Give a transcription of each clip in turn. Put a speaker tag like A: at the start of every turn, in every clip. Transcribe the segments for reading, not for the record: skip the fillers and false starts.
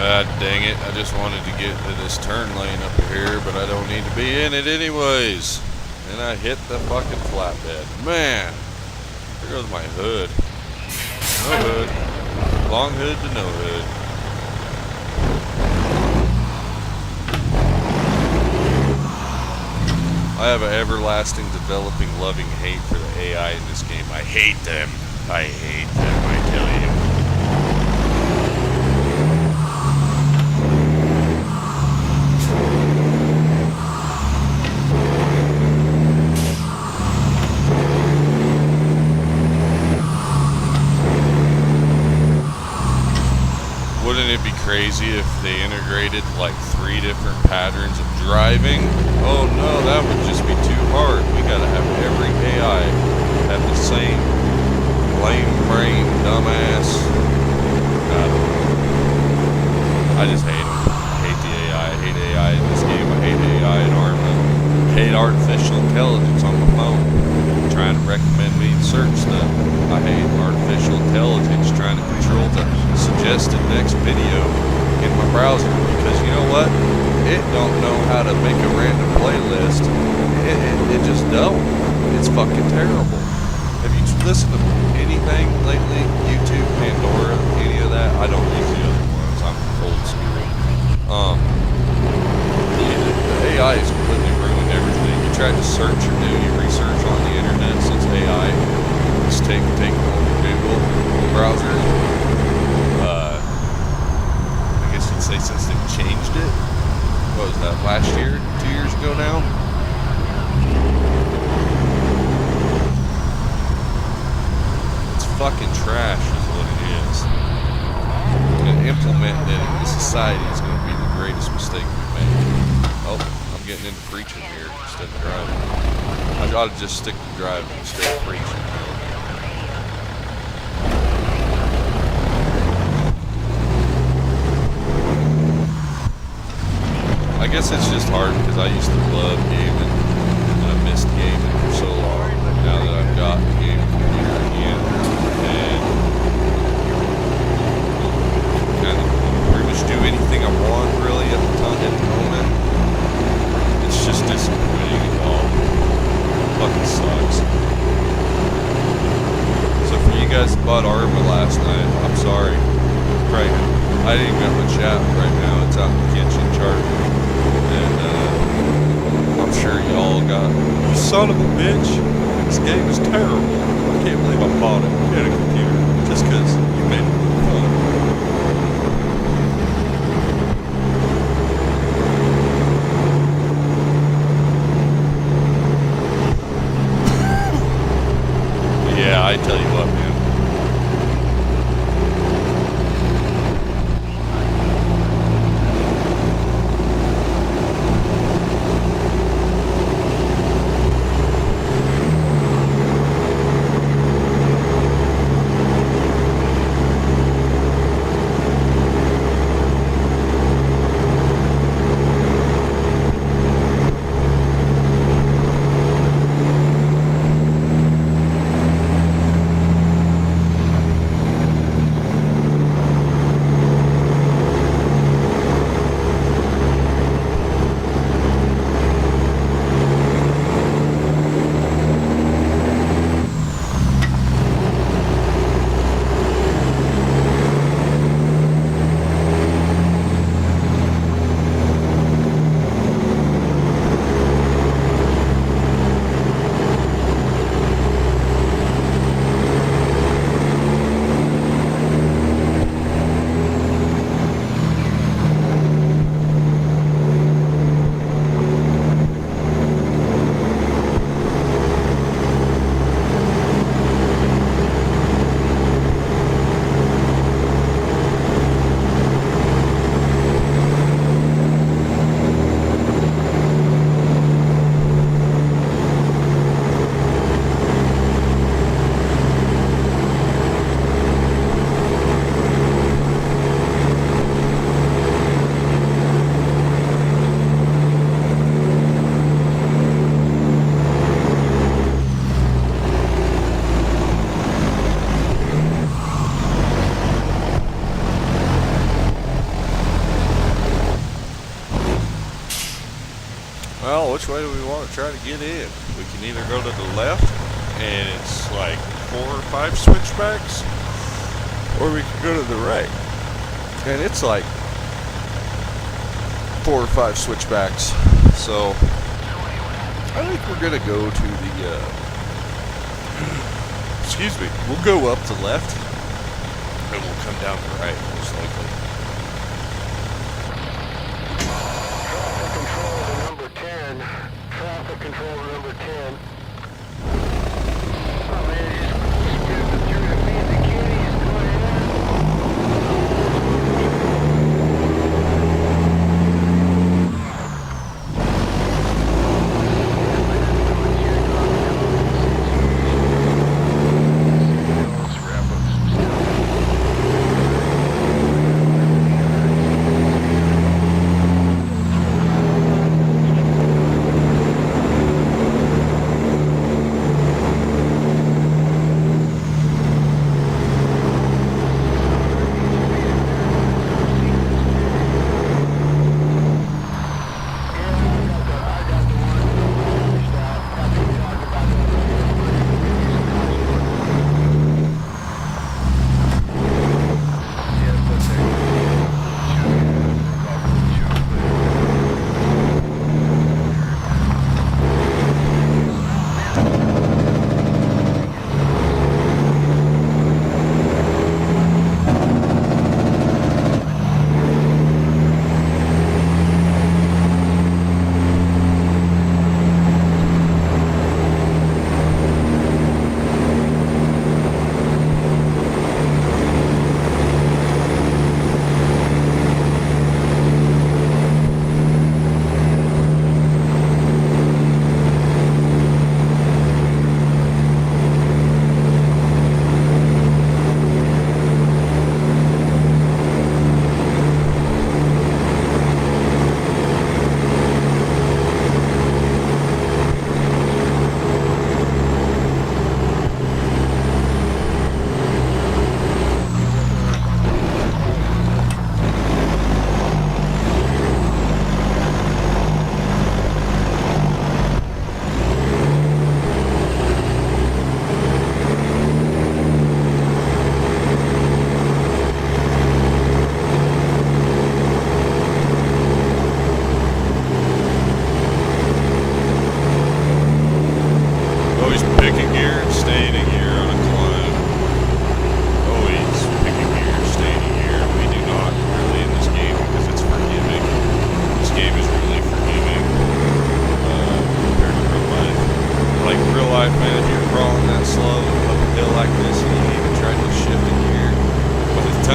A: Ah, dang it. I just wanted to get to this turn lane up here, but I don't need to be in it anyways. And I hit the fucking flatbed. Man, there goes my hood. No hood. Long hood to no hood. I have an everlasting, developing, loving hate for the AI in this game. I hate them. I hate them, I tell you. Wouldn't it be crazy if they integrated like 3 different patterns of driving? Oh no, that would just be too hard. We gotta have every AI have the same lame brain, dumbass. I just hate them. I hate the AI. I hate AI in this game. I hate AI in Arma. I hate artificial intelligence on my phone. Trying to recommend me search stuff. I hate artificial intelligence trying to control the suggested next video in my browser, because you know what? It don't know how to make a random playlist. It just don't. It's fucking terrible. Have you listened to anything lately? YouTube, Pandora, any of that? I don't use the other ones. I'm old school. The AI has completely ruined everything. You try to search or do your research on the internet since AI is taking over Google browser. I guess you'd say since they've changed it. What was that, last year? 2 years ago now? It's fucking trash is what it is. And implementing it into society is going to be the greatest mistake we make. Oh, I'm getting into preaching here instead of driving. I ought to just stick to driving instead of preaching. I guess it's just hard because I used to love gaming and I missed gaming for so long. Now that I've got a gaming computer again and kind of pretty much do anything I want really at the moment, it's just disappointing and all. Fucking sucks. So for you guys that bought Arma last night, I'm sorry. Right. I didn't even got my chat right now. It's out in the kitchen charging. And I'm sure y'all got, you son of a bitch, this game is terrible. I can't believe I bought it in a computer just because you made it fun. Yeah, I tell you what, man. Well, which way do we want to try to get in? We can either go to the left, and it's like 4 or 5 switchbacks, or we can go to the right, and it's like 4 or 5 switchbacks. So, I think we're going to go to the, excuse me, we'll go up the left, and we'll come down the right, most likely.
B: Traffic control number 10.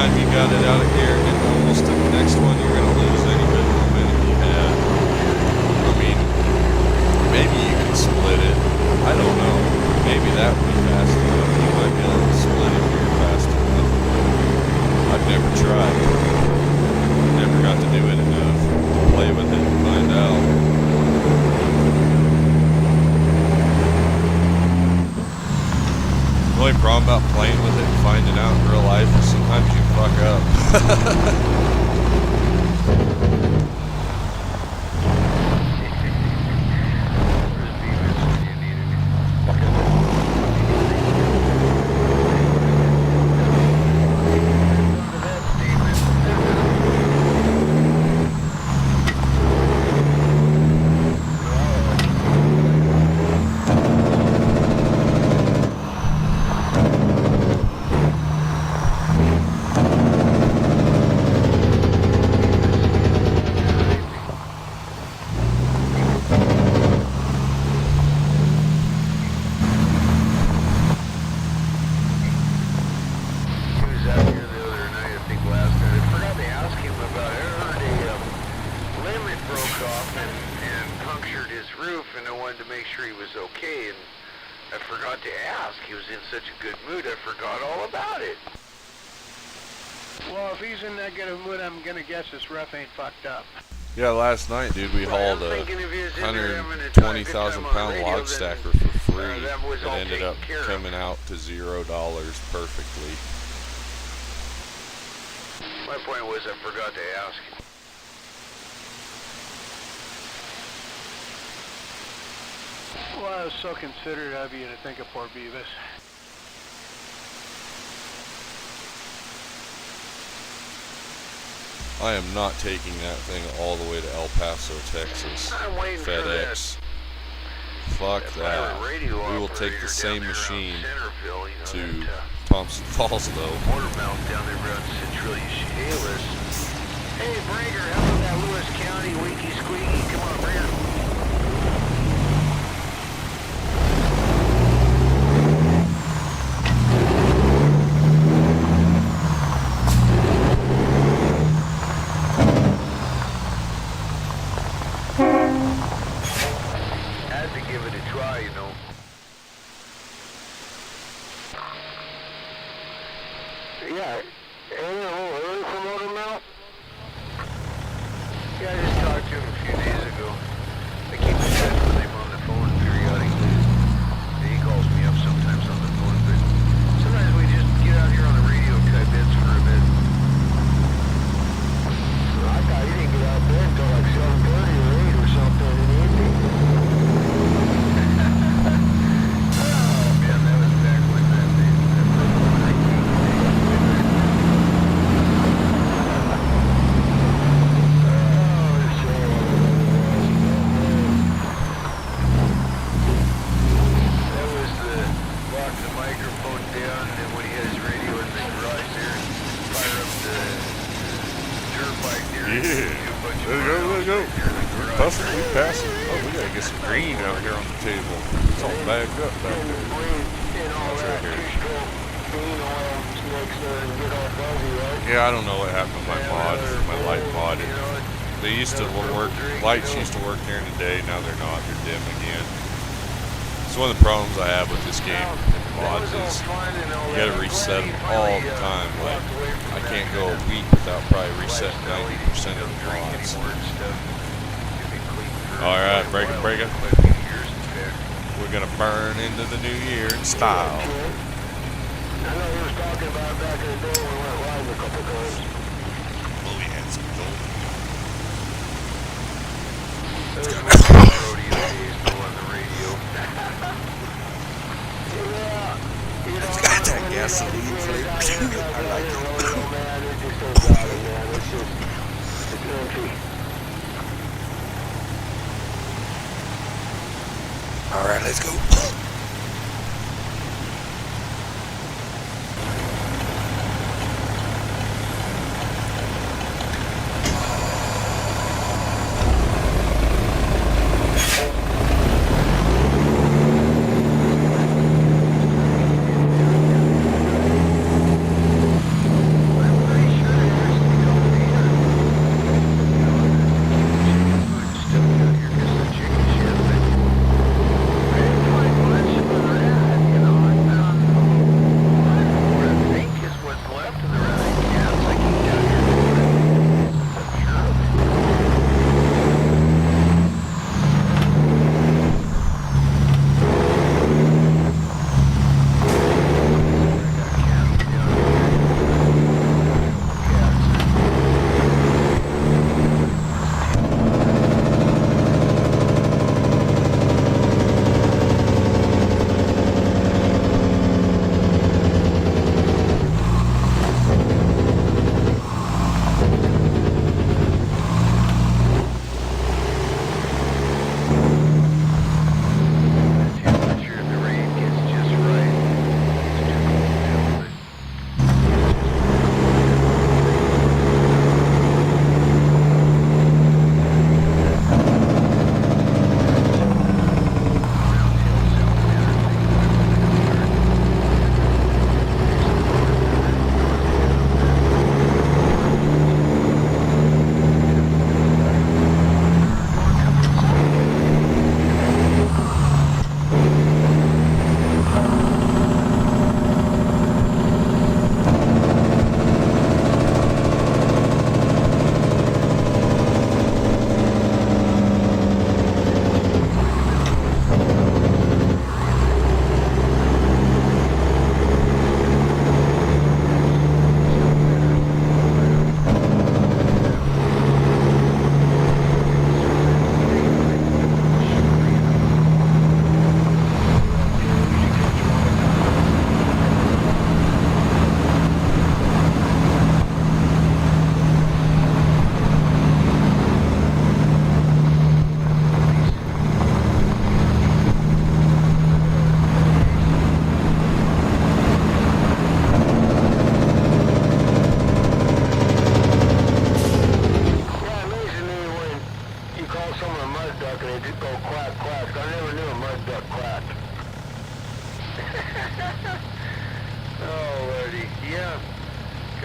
A: time you got it out of gear and getting almost to the next one, you're gonna lose any bit of momentum you had. I mean, maybe you can split it. I don't know. Maybe that would be fast enough. You might be able to split it here fast enough. I've never tried. Never got to do it enough. Play with it and find out. The only problem about playing with it and finding out in real life is sometimes you fuck up.
B: This rough ain't fucked up.
A: Yeah, last night, dude, we hauled a 120,000 pound log stacker for free. It ended up coming out to $0 perfectly.
B: My point was I forgot to ask. Well, I was so considerate of you to think of poor Beavis.
A: I am not taking that thing all the way to El Paso, Texas. FedEx. Fuck that. We will take the same machine to Thompson Falls, though.
B: Motor mount down there around Centralia Shales. Hey, Breaker, how about that Lewis County Winky Squeaky? Come on, Breaker.
A: Yeah, I don't know what happened to my mod, my light mod. They used to work, lights used to work during the day, now they're not, they're dim again. It's one of the problems I have with this game and mods is you gotta reset them all the time. Like, I can't go a week without probably resetting 90% of the mods. Alright, break it. We're gonna burn into the new year in style.
B: I know he was talking about it back in the day when we went live a couple times.
A: Oh, we had some gold.
B: There's one rodeo days still on the radio. Yeah.
C: It's got that gasoline flavor. I like it.
B: Man, it's just so exotic, man. It's just, it's country.
C: Alright, let's go.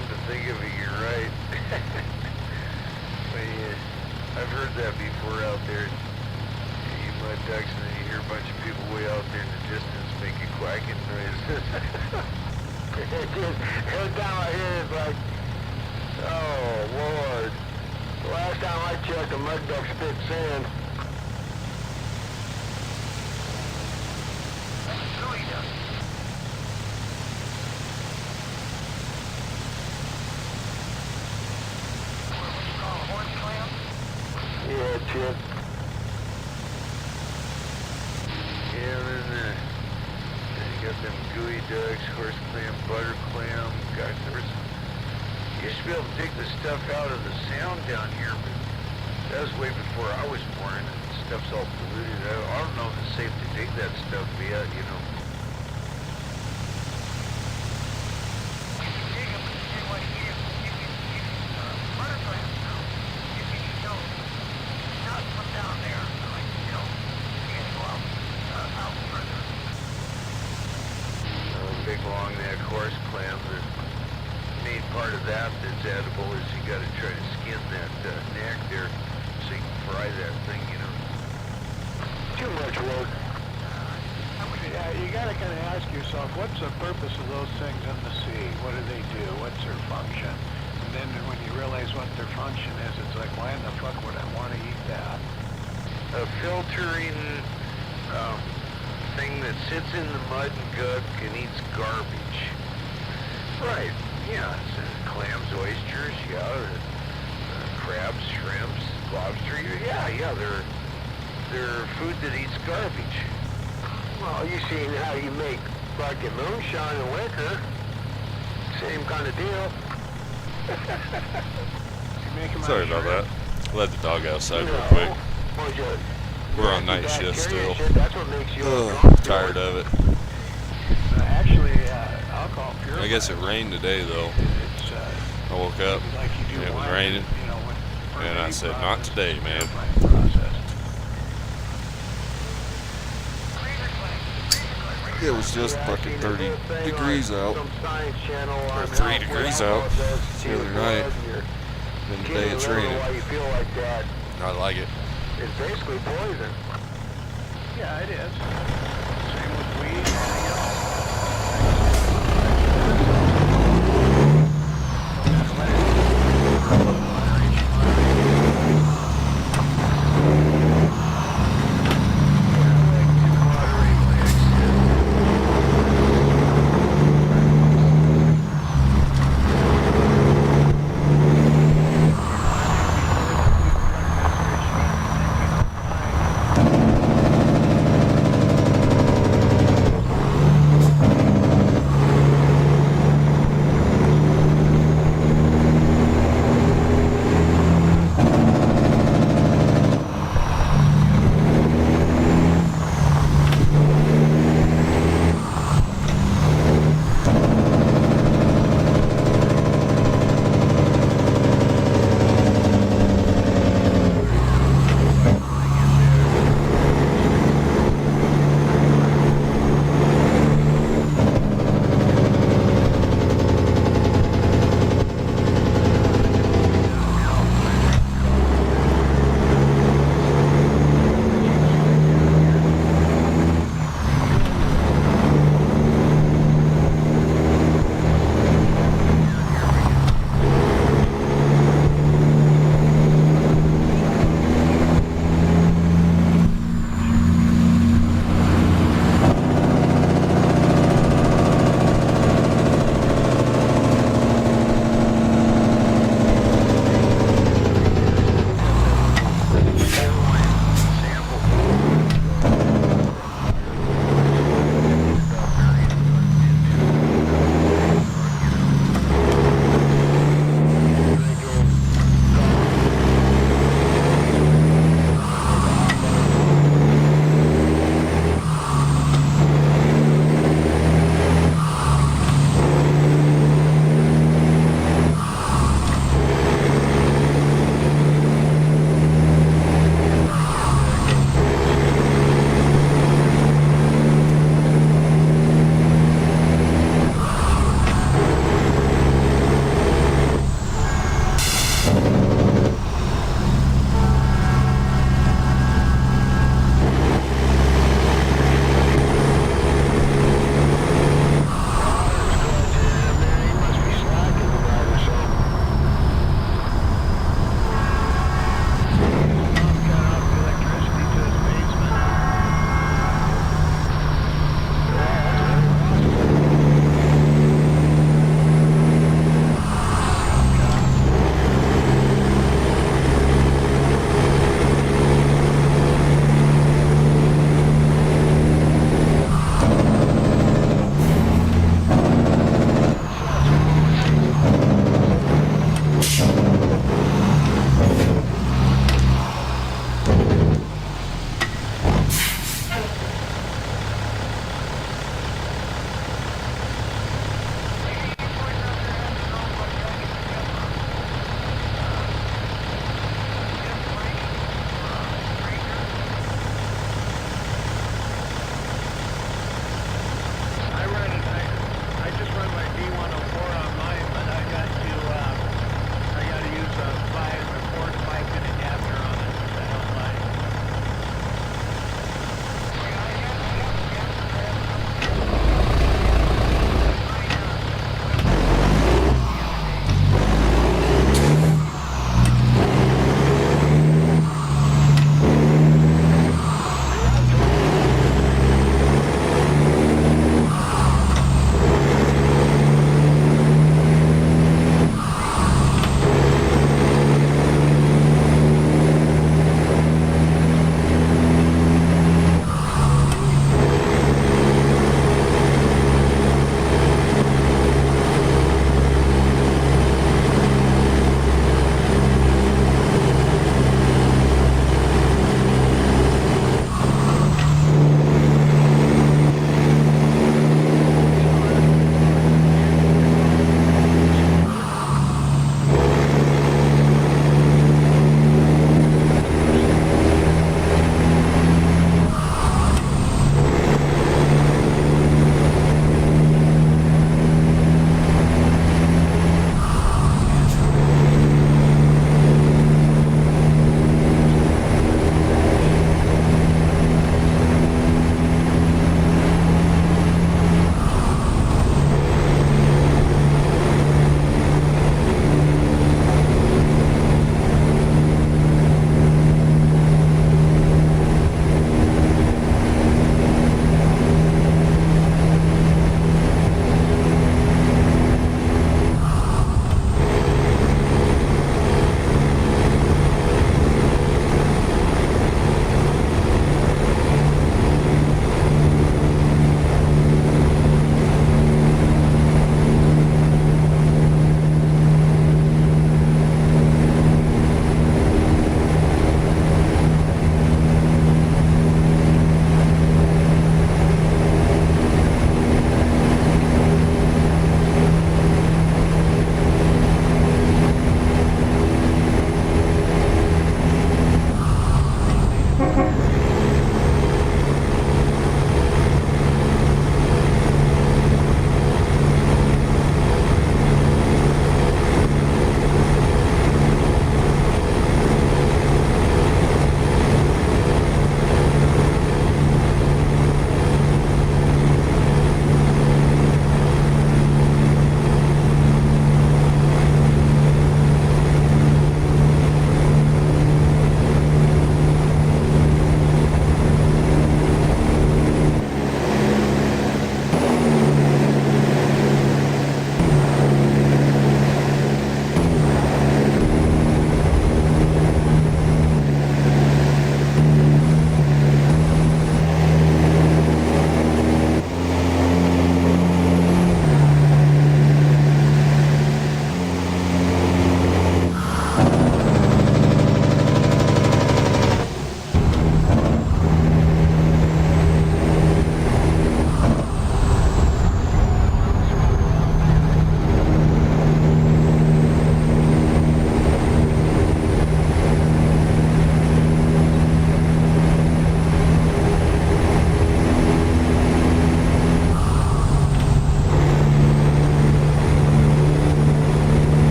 B: come to think of it, you're right. But, yeah, I've heard that before out there. You mud ducks, and then you hear a bunch of people way out there in the distance making quacking noises. Every time I hear it, it's like, oh, Lord. The last time I checked, a mud duck spit sand. Yeah, Chip. Yeah, then you got them gooey ducks, horse clam, butter clam. Gosh, you used to be able to take the stuff out of the sound down here, but that was way before I was born, and the stuff's all polluted. I don't know if it's safe to dig that stuff yet, you know. Big long neck horse clam, the main part of that that's edible is you got to try to skin that neck there so you can fry that thing, you know. Too much work.
D: Yeah, you gotta kind of ask yourself, what's the purpose of those things in the sea? What do they do? What's their function? And then when you realize what their function is, it's like, why in the fuck would I want to eat that?
B: A filtering thing that sits in the mud and gook and eats garbage. Right, yeah, clams, oysters, yeah, crabs, shrimps, lobster, yeah, they're food that eats garbage. Well, you seen how you make fucking moonshine and liquor. Same kind of deal.
A: Sorry about that. Let the dog outside real quick. We're on night shift still. Tired of it.
D: Actually, alcohol purifies.
A: I guess it rained today though.
D: It's,
A: I woke up
D: like you do
A: and it was
D: wine,
A: raining,
D: you know, when
A: and I said, "Not today, man."
D: process.
A: It was just fucking 30 degrees out, or 3 degrees out the other night. Then today it's raining. I like it.
B: It's basically poison.
D: Yeah, it is. Same with weed and anything else.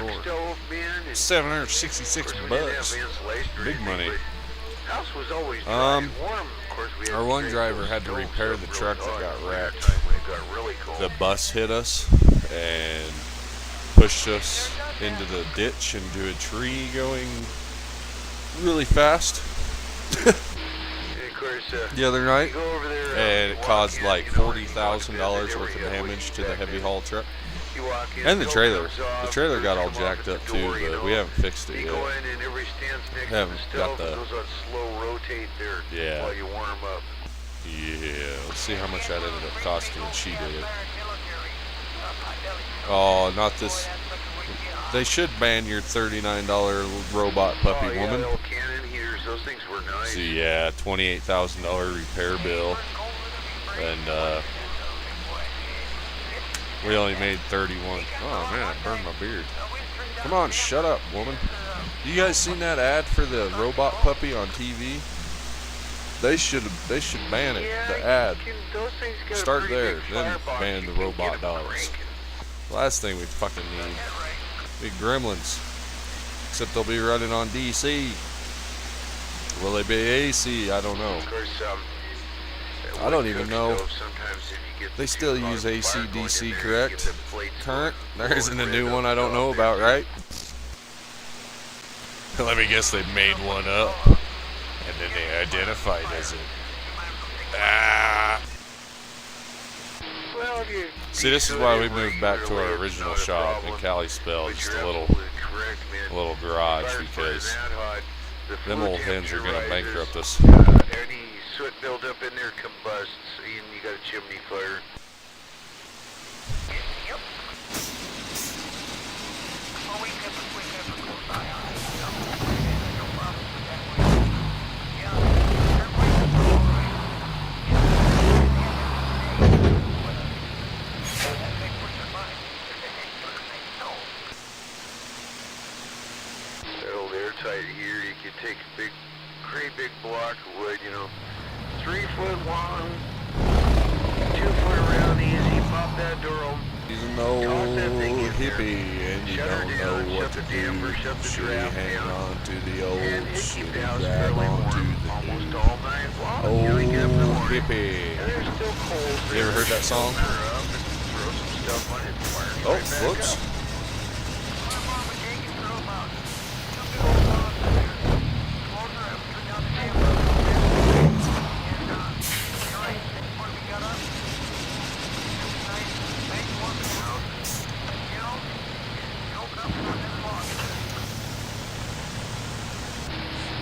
A: sword.
B: stove, man. And
A: 766
B: of course, we didn't
A: bucks.
B: have insulation or
A: Big
B: anything,
A: money.
B: but house was always dry and warm. Of course, we had
A: Our
B: to
A: one
B: crank
A: driver
B: those
A: had to
B: stoves
A: repair
B: up
A: the
B: real
A: truck that
B: hot
A: got
B: in the winter
A: wrecked.
B: time when it got really cold.
A: The bus hit us and pushed us into the ditch into a tree going really fast
B: And of course,
A: the other night,
B: you go over there,
A: and it
B: walk
A: caused
B: in,
A: like
B: you know, and you
A: $40,000
B: walk in,
A: worth of
B: every
A: damage to the
B: back
A: heavy
B: there.
A: haul truck.
B: You walk in,
A: And the
B: door
A: trailer.
B: comes off,
A: The trailer got all
B: come off
A: jacked
B: at
A: up
B: the
A: too,
B: door, you
A: but
B: know.
A: we haven't fixed it
B: You
A: yet.
B: go in and everybody stands next to
A: Haven't
B: the
A: got
B: stove
A: the-
B: and goes on slow rotate there
A: Yeah.
B: while you warm up.
A: Yeah, let's see how much that ended up costing when she did it. Oh, not this. They should ban your $39 robot puppy
B: Oh, yeah,
A: woman.
B: the old cannon heaters, those things were nice.
A: See, yeah, $28,000 repair bill, and we only made 31. Oh man, I burned my beard. Come on, shut up, woman. You guys seen that ad for the robot puppy on TV? They should ban it.
B: Yeah,
A: The ad.
B: those things got a
A: Start
B: pretty
A: there,
B: big
A: then
B: firebox.
A: ban
B: You
A: the
B: can
A: robot
B: get 'em
A: dogs.
B: cranking.
A: Last thing we fucking need. Big gremlins. Except they'll be running on DC. Will they be AC? I don't know.
B: Of course,
A: I don't even know.
B: Sometimes if you get
A: They still
B: too
A: use
B: far
A: AC,
B: going in
A: DC,
B: there, you
A: correct?
B: get the plates
A: Current?
B: going
A: There isn't a new
B: red
A: one
B: up
A: I don't know
B: top
A: about,
B: there.
A: right? Let me guess, they made one up. And then they identified as it. Ah.
B: Well,
A: See, this is why we moved back to our original shop in Kalispell, just a little garage, because them old hens are going to bankrupt us.
B: Any soot buildup in there combusts, and you got a chimney fire. That old airtight here, you could take a great big block of wood, 3 foot long, 2 foot around, easy, pop that door open.
A: He's an old hippie, and you don't know what to do. Should he hang on to the old? Should he grab onto
B: almost
A: the
B: all night long.
A: old
B: Till we get up in the morning.
A: hippie?
B: And there's still coals
A: You ever heard that song?
B: Open her up and throw some stuff on it, fire it
A: Oh,
B: right back
A: whoops.
B: up.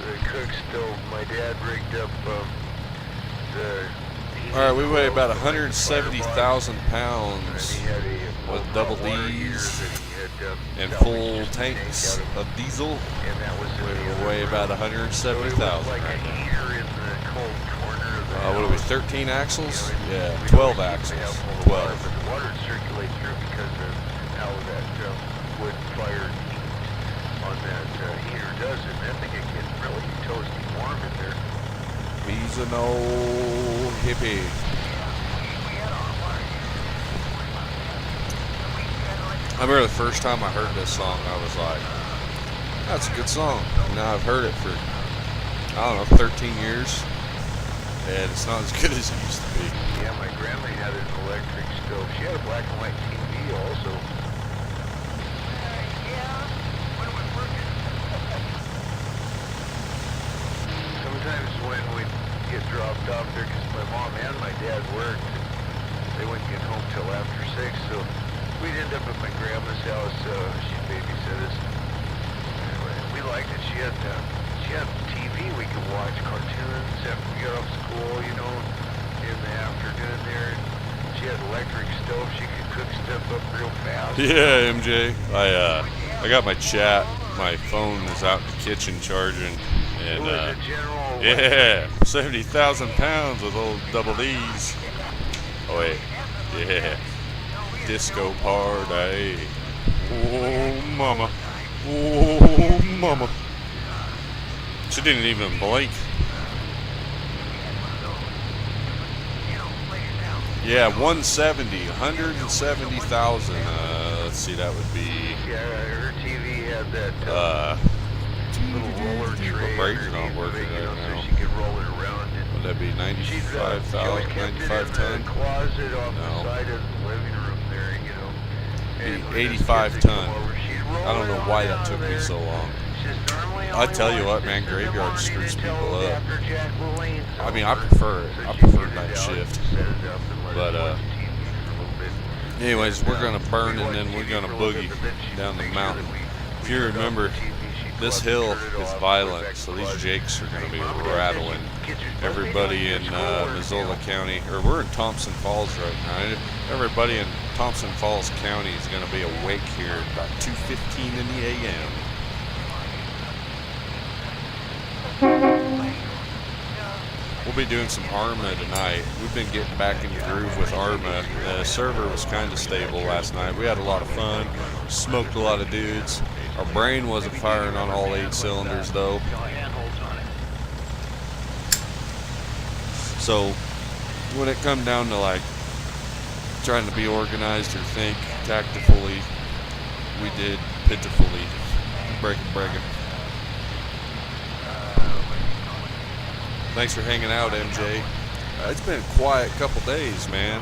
B: The cook stove, my dad rigged up
A: All right, we weigh about 170,000 pounds with double Ds and full tanks of diesel. We weigh about 170,000
B: like
A: right
B: a
A: now.
B: heater in the cold corner of the
A: What are we, 13 axles? Yeah, 12 axles. 12.
B: But the water would circulate through because of how that wood-fired heat on that heater does it. That thing can get really toasty warm in there.
A: He's an old hippie. I remember the first time I heard this song, I was like, that's a good song. Now I've heard it for, I don't know, 13 years, and it's not as good as it used to be.
B: Yeah, my grandma had an electric stove. She had a black and white TV also. Sometimes when we'd get dropped off there, because my mom and my dad worked, they wouldn't get home till after 6, so we'd end up at my grandma's house. She'd babysit us. Anyway, we liked it. She had TV we could watch, cartoons after we got off school, in the afternoon there. She had electric stove. She could cook stuff up real fast.
A: Yeah, MJ. I got my chat. My phone is out in the kitchen charging, and
B: It was a general
A: yeah, 70,000 pounds with old double D's. Oh wait, yeah, disco party. Oh mama, oh mama. She didn't even blink. Yeah, 170,000. Let's see, that would be
B: Yeah, her TV that little roller tray
A: brakes are not
B: underneath
A: working
B: of it, you know,
A: right now.
B: so she could roll it around. And
A: Would that be
B: she always
A: 95,000,
B: kept
A: 95
B: it in
A: ton?
B: the closet off
A: No.
B: the side of the living room there, you know. And
A: Be
B: when us
A: 85
B: kids would
A: ton.
B: come over, she'd roll
A: I don't know
B: it
A: why
B: on
A: that
B: out
A: took
B: of
A: me
B: there.
A: so long.
B: She says, normally
A: I
B: only
A: tell you
B: watch
A: what, man,
B: this in the
A: graveyard
B: morning
A: screws
B: until
A: people up.
B: after Jack LaLanne's
A: I mean, I
B: over.
A: prefer it.
B: So
A: I
B: she'd
A: prefer
B: get it
A: night
B: out,
A: shift.
B: set it up, and let
A: But,
B: us watch TV for a little bit.
A: Anyways, we're gonna burn
B: We'd
A: and then
B: watch
A: we're
B: TV
A: gonna
B: for a little
A: boogie
B: bit, but then she'd
A: down the
B: make sure
A: mountain.
B: that we
A: If you
B: turned off
A: remember,
B: the TV, she'd go
A: this
B: up and
A: hill
B: turn it
A: is
B: off,
A: violent,
B: put it back
A: so
B: in the
A: these
B: closet.
A: jakes are gonna be
B: Mom, Dad said
A: rattling.
B: kids are supposed to be
A: Everybody
B: going
A: in
B: to school or,
A: Missoula County, or we're in Thompson Falls right now. Everybody in Thompson Falls County is gonna be awake here at about 2:15 in the a.m. We'll be doing some Arma tonight. We've been getting back in the groove with Arma. The server was kind of stable last night. We had a lot of fun, smoked a lot of dudes. Our brain wasn't firing on all 8 cylinders though. So when it come down to like trying to be organized or think tactfully, we did pitifully. Breaking. Thanks for hanging out, MJ. It's been a quiet couple days, man.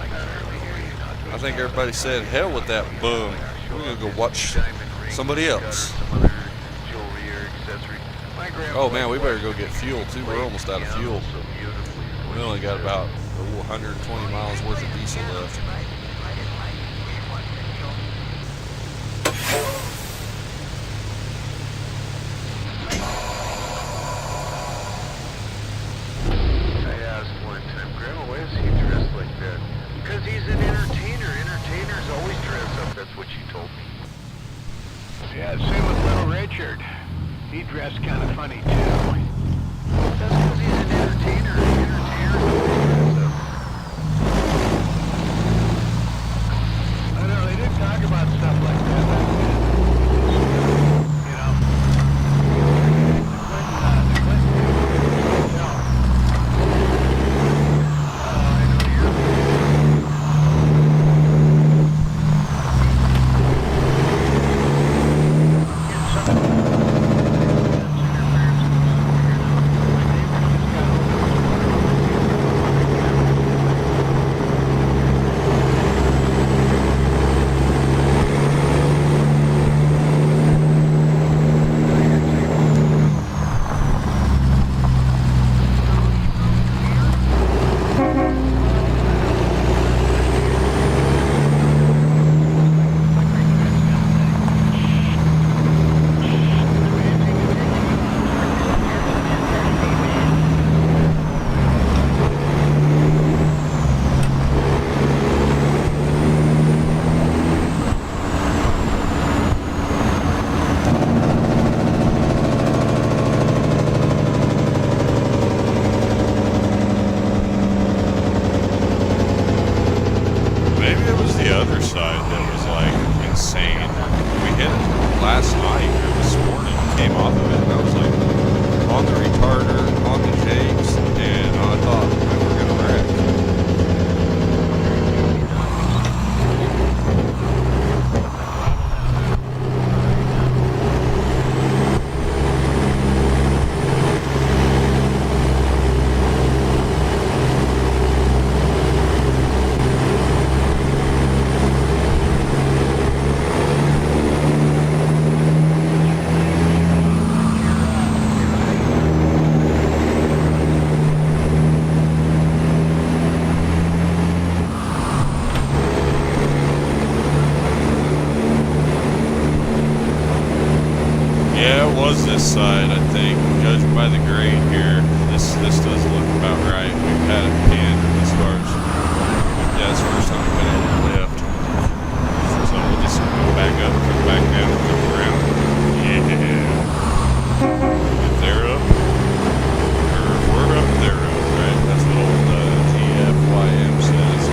A: I think everybody said, hell with that boom. We're going to go watch somebody else. Oh, man, we better go get fuel, too. We're almost out of fuel. We only got about 120 miles worth of diesel left.
B: Because he's an entertainer. Entertainers always dress up. That's what she told me.
D: Yeah, same with little Richard. He dressed kind of funny, too.
B: That's because he's an entertainer. Entertainers always dress up.
D: I know, they didn't talk about stuff like that back then. You know? The Clinton you know. I know
A: Maybe it was the other side that was like insane. We hit it last night or this morning, came off of it, and I was like on the retarder, on the jakes, and I thought we were gonna wreck. Yeah, it was this side, I think. Judging by the grade here, this does look about right. We've had it pinned as far as, yeah, it's the first time we've been able to lift. So we'll just go back up, come back down, come around. Yeah. If they're up, or if we're up, they're up, right? That's what old TFYM says.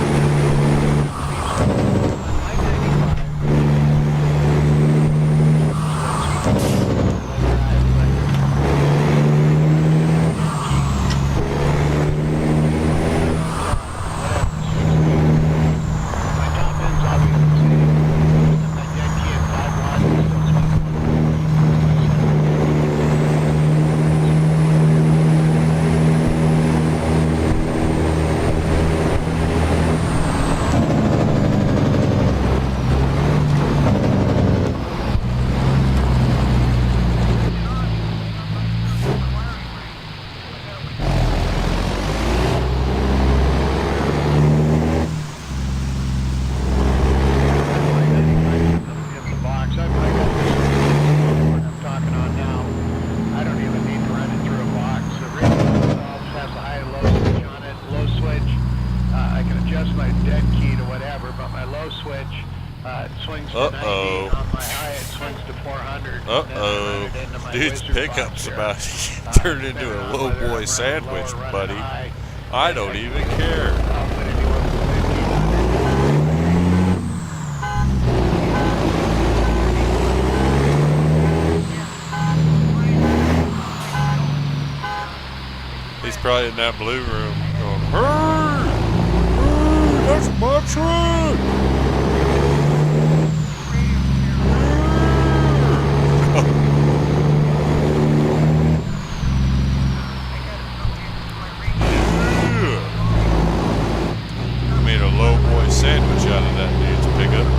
D: swings to 90.
A: Uh-oh.
D: On my high, it swings to 400. And then I run
A: Uh-oh.
D: it into my
A: Dude's
D: wizard
A: pickup's
D: box
A: about
D: here.
A: to turn into
D: Depending
A: a
D: on
A: low
D: whether I'm
A: boy
D: running
A: sandwich,
D: low or running
A: buddy.
D: high,
A: I don't even care.
D: I'll put anywhere from 15.
A: He's probably in that blue room going, hey! Hey, that's my truck! Made a low boy sandwich out of that dude's pickup.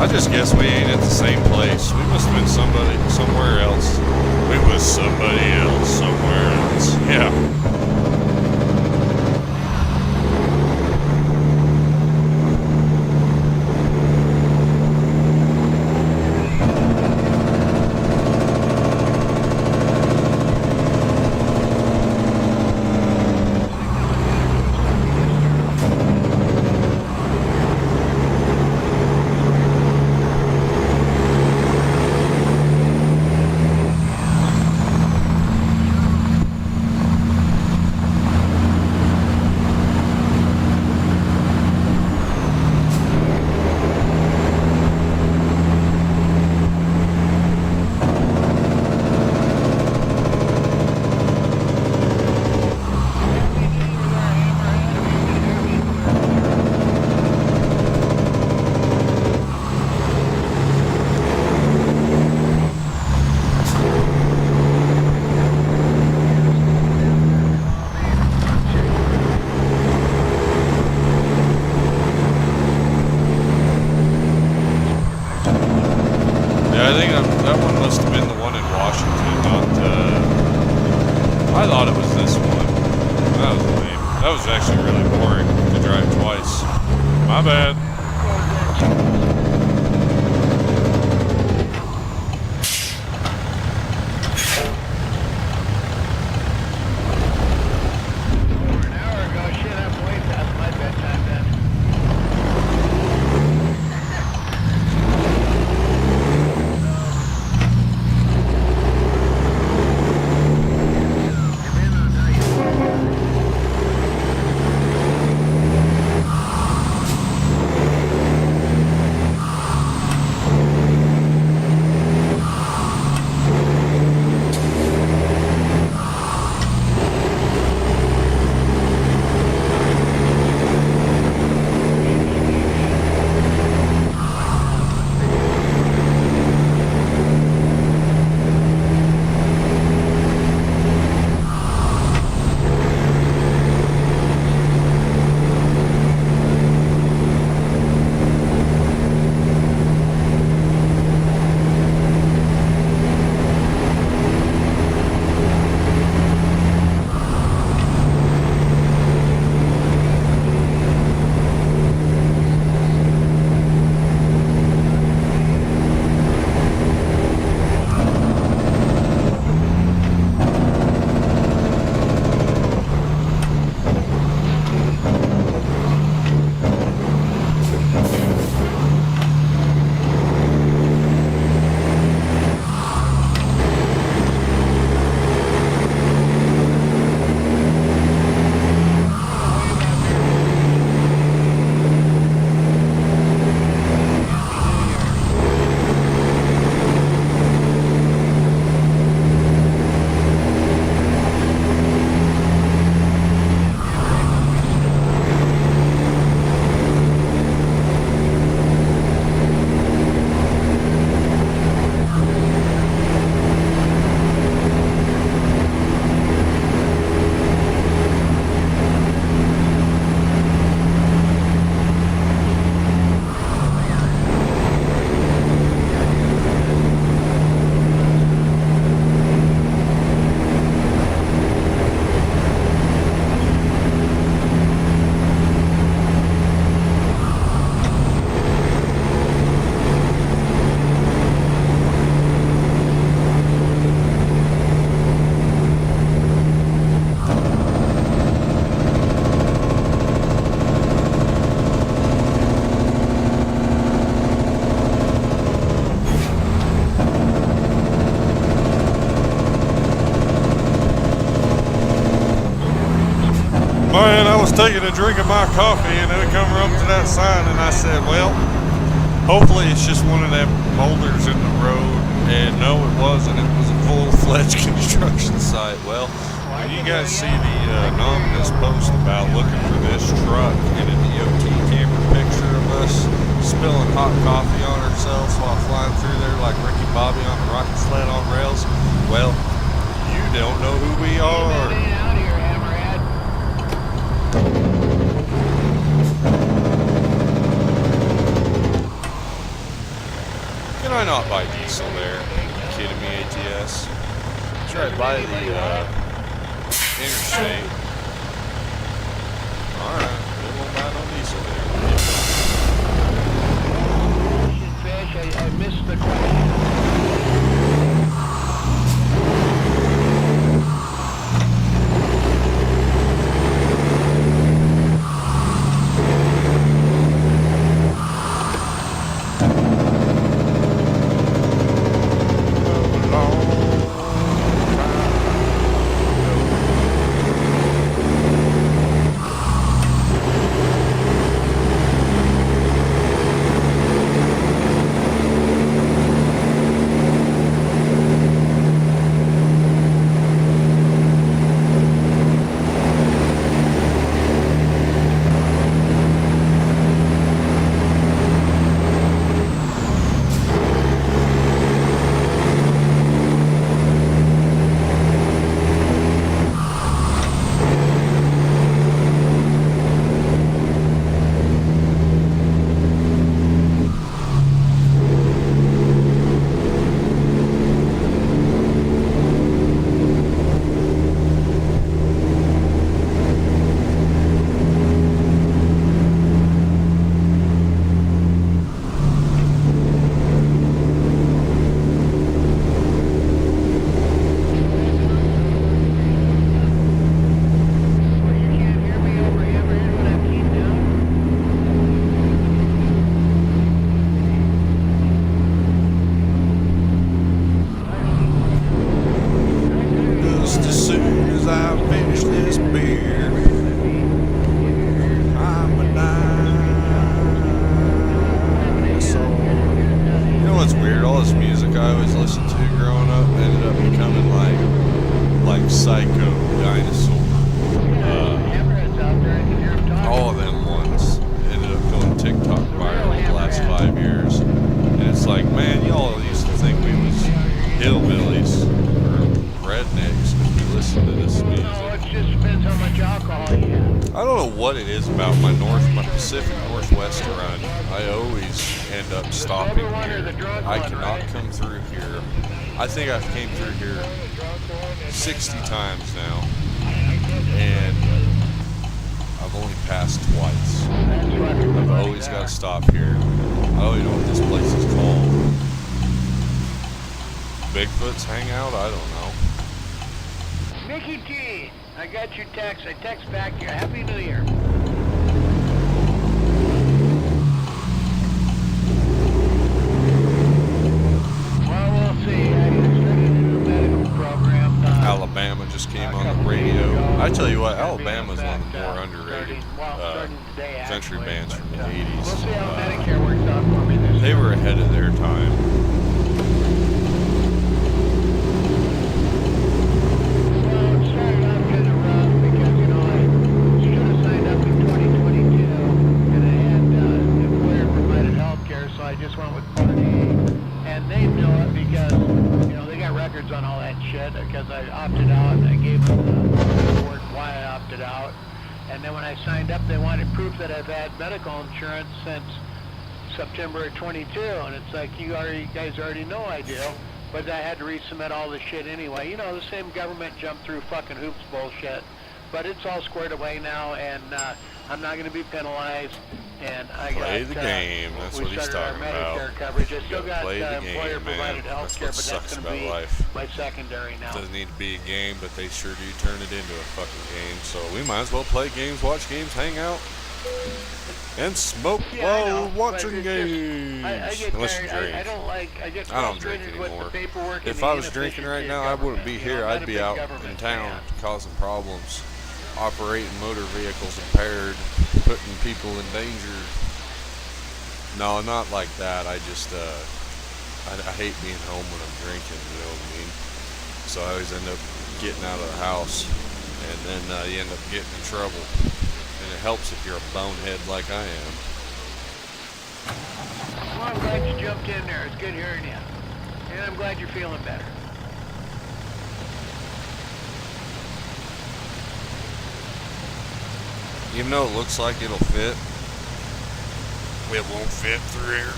A: I just guess we ain't at the same place. We must have been somewhere else. We was somebody else somewhere else. Yeah. Yeah, I think that one must have been the one in Washington, not, I thought it was this one. That was lame. That was actually really boring to drive twice. My bad.
D: Over an hour ago, shit, I'm way past my bedtime then.
A: was taking a drink of my coffee, and they come up to that sign, and I said, well, hopefully it's just one of them boulders in the road. And no, it wasn't. It was a full-fledged construction site. Well, when you guys see the anonymous post about looking for this truck in a DOT camera picture of us spilling hot coffee on ourselves while flying through there like Ricky Bobby on the rocket sled on rails, well, you don't know who we are.
D: Out here, Hammerhead.
A: Can I not buy diesel there? Are you kidding me, ATS? It's right by the interstate. Alright, we won't buy no diesel there.
D: Fish, I missed the question.
A: Psycho Dinosaur. All of them ones ended up going TikTok viral in the last 5 years. And it's like, man, y'all used to think we was hillbillies or rednecks because we listened to this music.
D: No, it just depends how much alcohol you have.
A: I don't know what it is about my Pacific Northwest run. I always end up stopping here. I cannot come through here. I think I've came through here 60 times now, and I've only passed twice. I've always got to stop here. I don't even know what this place is called. Bigfoot's Hangout? I don't know.
D: Mickey T, I got your text. I text back here. Happy New Year. Well, we'll see. I started a new medical program.
A: Alabama just came on the radio. I tell you what, Alabama's one of the more underrated country bands from the 80s.
D: We'll see how Medicare works out for me this
A: They
D: year.
A: were ahead of their time.
D: Well, it started out kind of rough because, you know, I should have signed up in 2022 and I had employer-provided health care, so I just went with Part A. And they know it because, you know, they got records on all that shit because I opted out and I gave them the word why I opted out. And then when I signed up, they wanted proof that I've had medical insurance since September of 22, and it's like, you guys already know I do, but I had to resubmit all the shit anyway. You know, the same government jumped through fucking hoops bullshit, but it's all squared away now, and I'm not going to be penalized, and I
A: Play
D: got,
A: the game, that's what he's talking about.
D: Medicare coverage. I still got
A: play the game,
D: employer-provided
A: man.
D: health
A: That's
D: care,
A: what
D: but
A: sucks
D: that's going to
A: about
D: be
A: life.
D: my secondary now.
A: Doesn't need to be a game, but they sure do turn it into a fucking game. So we might as well play games, watch games, hang out, and smoke while watching games.
D: I get
A: Unless you
D: tired.
A: drink.
D: I don't like. I get
A: I don't drink
D: frustrated with
A: anymore.
D: the paperwork.
A: If
D: and
A: I
D: the
A: was drinking right
D: inefficiency of
A: now, I wouldn't be
D: government. You know,
A: here.
D: I'm not
A: I'd
D: a
A: be
D: big
A: out
D: government
A: in town
D: fan.
A: causing problems. operating motor vehicles impaired, putting people in danger. No, not like that. I just, I hate being home when I'm drinking, you know what I mean? So I always end up getting out of the house, and then you end up getting in trouble. And it helps if you're a bonehead like I am.
D: Well, I'm glad you jumped in there. It's good hearing you. And I'm glad you're feeling better.
A: Even though it looks like it'll fit, it won't fit through here.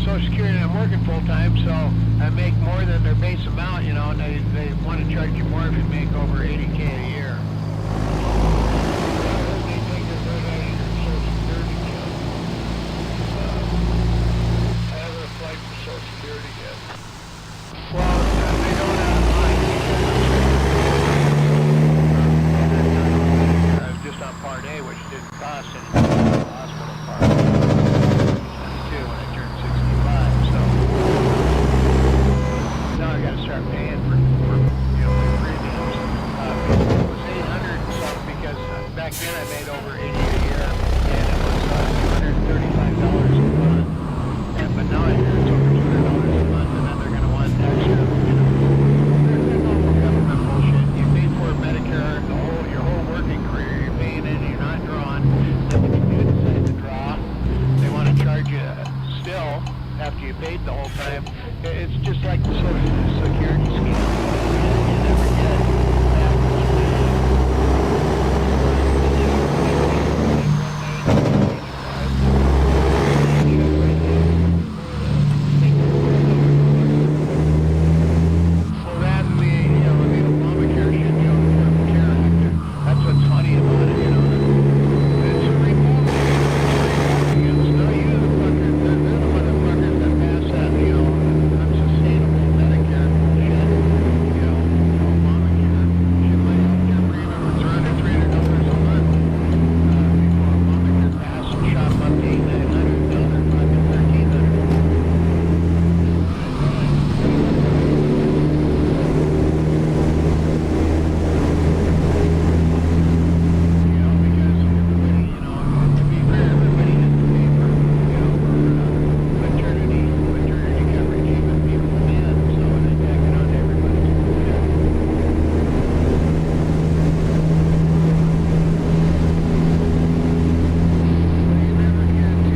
E: Social Security and I'm working full time, so I make more than their base amount, you know, and they want to charge you more if you make over 80K a year. They take it right out of your Social Security account. I haven't applied for Social Security yet. Well, they don't have mine because I was just on Part A, which didn't cost anything. The hospital part. When I turned 65, so now I got to start paying for premiums. It was 800 and something because back then I made over 80 a year, and it was $235 a month. But now I hear it's over $200 a month, and then they're going to want extra. There's normal government bullshit. You pay for Medicare your whole working career. You're paying it, you're not drawn. Then when you do decide to draw, they want to charge you still after you paid the whole time. It's just like the Social Security scheme. You never get well, that and the Obamacare shit, the Affordable Care Act. That's what's funny about it, you know. It's a removal. It's not you, the fuckers. They're the motherfuckers that pass that, unsustainable Medicare bullshit. Obamacare. Shit, my healthcare premium was around $300 a month before Obamacare passed and shot up to $800, $900, fucking $1,300. Because everybody, to be fair, everybody has to pay for, maternity coverage, even people men, so they tack it on to everybody. You never get to,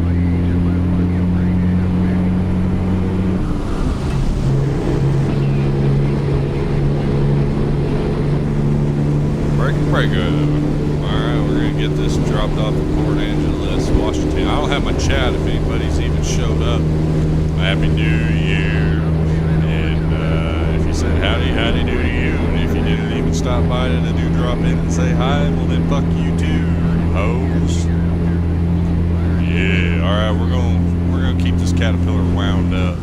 E: my age, I might want to get pregnant,
A: Pretty good. Alright, we're going to get this dropped off at Port Angeles, Washington. I don't have my chat if anybody's even showed up. Happy New Year. And if you said howdy do to you, and if you didn't even stop by to do drop in and say hi, well then fuck you too, hoes. Yeah, alright, we're gonna keep this Caterpillar wound up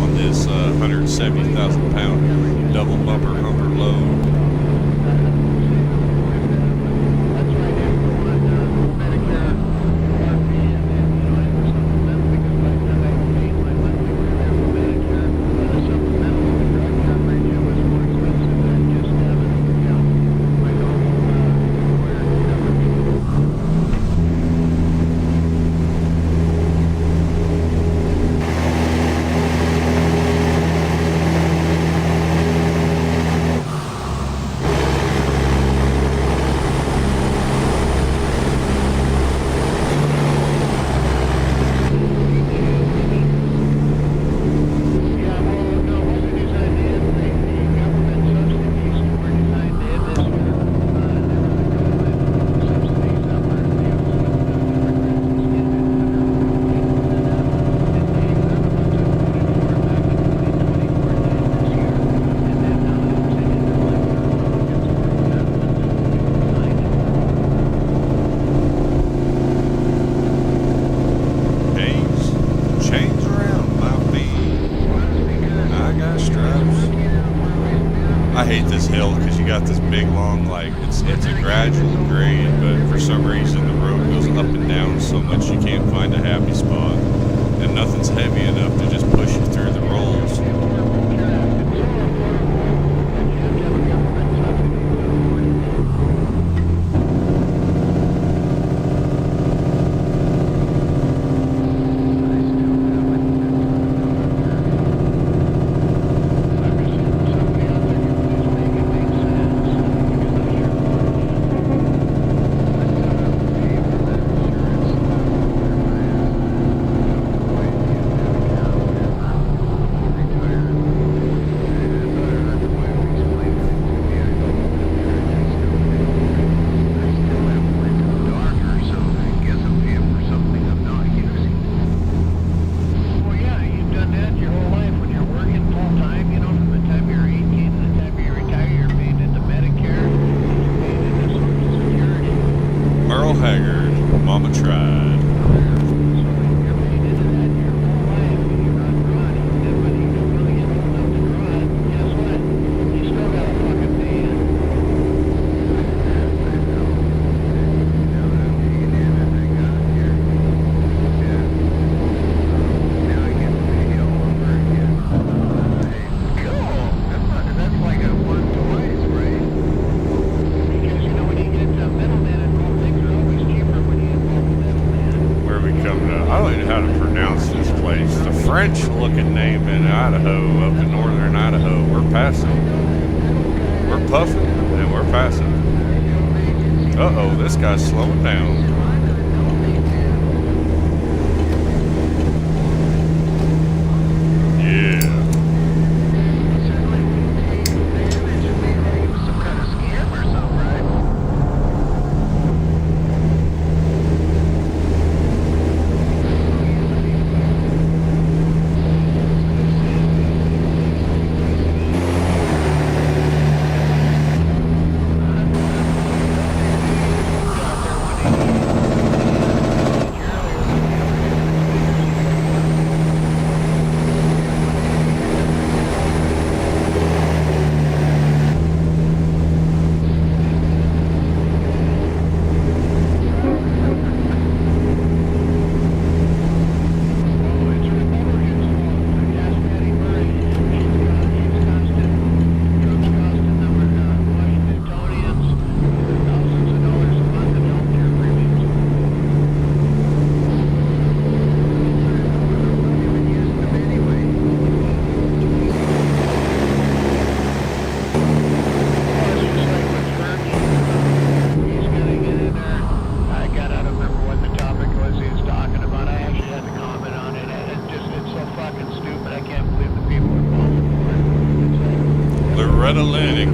A: on this 170,000 pound double bumper humper load.
E: That's right, everyone, Medicare, Part B, and then, the supplemental, because by the time I paid my monthly premium for Medicare, the supplemental with the drug coverage, it was more expensive than just having, my normal, employer coverage.
A: got this big long, like, it's a gradual grade, but for some reason the road goes up and down so much you can't find a happy spot. And nothing's heavy enough to just push you through the rolls. Mama tried. French-looking name in Idaho, up in northern Idaho. We're passing. We're puffing, and we're passing. Uh-oh, this guy's slowing down.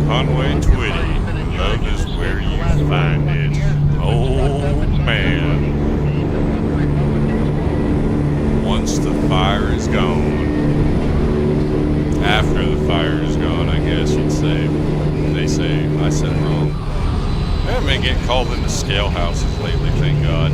A: Conway Twitty, love is where you find it. Oh man. Once the fire is gone. After the fire is gone, I guess you'd say. They say, I said wrong. I haven't been getting called into scale houses lately, thank God.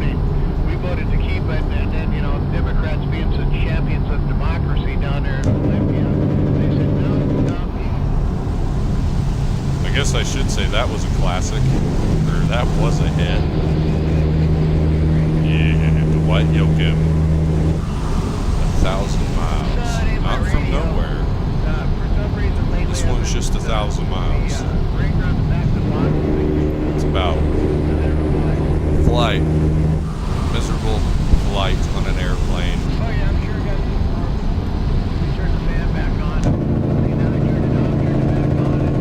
E: we voted to keep it, and then, you know, Democrats being such champions of democracy down there in Olympia, they said, no.
A: I guess I should say that was a classic, or that was a hit. Yeah, the White Yoakum. 1,000 miles. Not from nowhere.
E: For some reason lately,
A: This one's just 1,000 miles.
E: Ring around the back of the box.
A: It's about flight, miserable flight on an airplane.
E: Oh yeah, I'm sure it got some more. We turned the fan back on. See, now I turned it off, turned it back on, and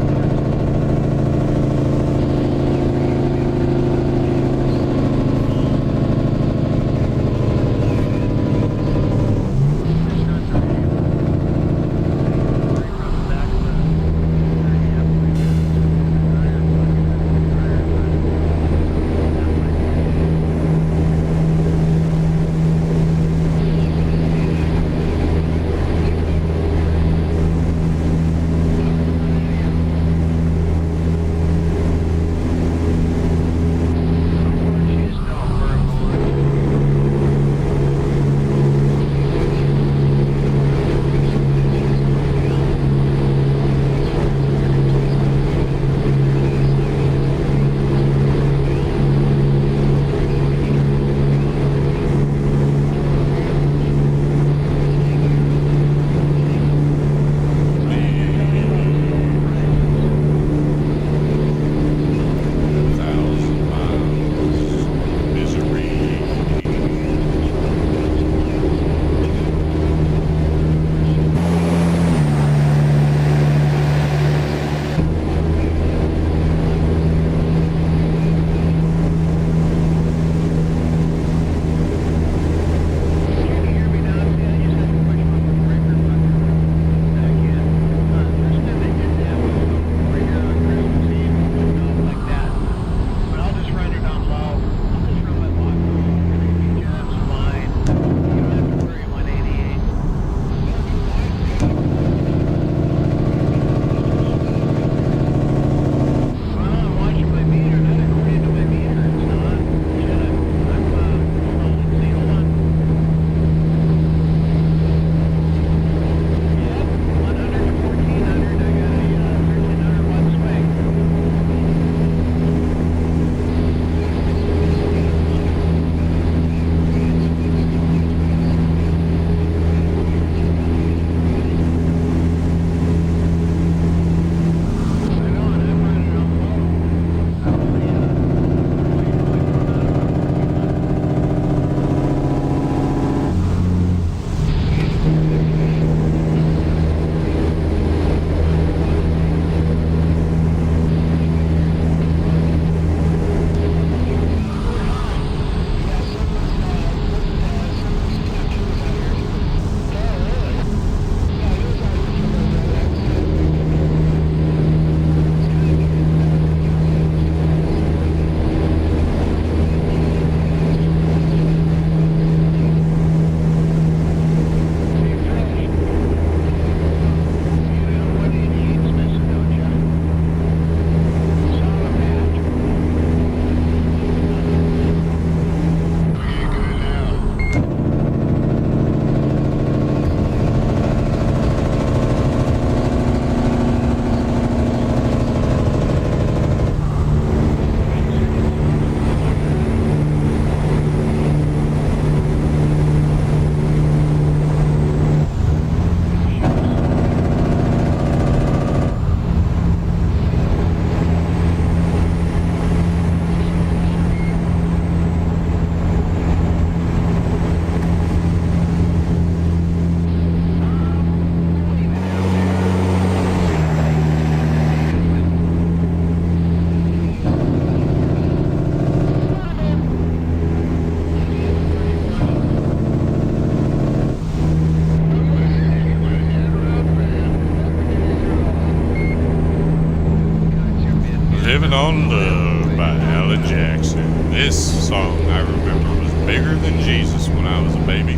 A: Living on Love by Alan Jackson. This song, I remember, was bigger than Jesus when I was a baby.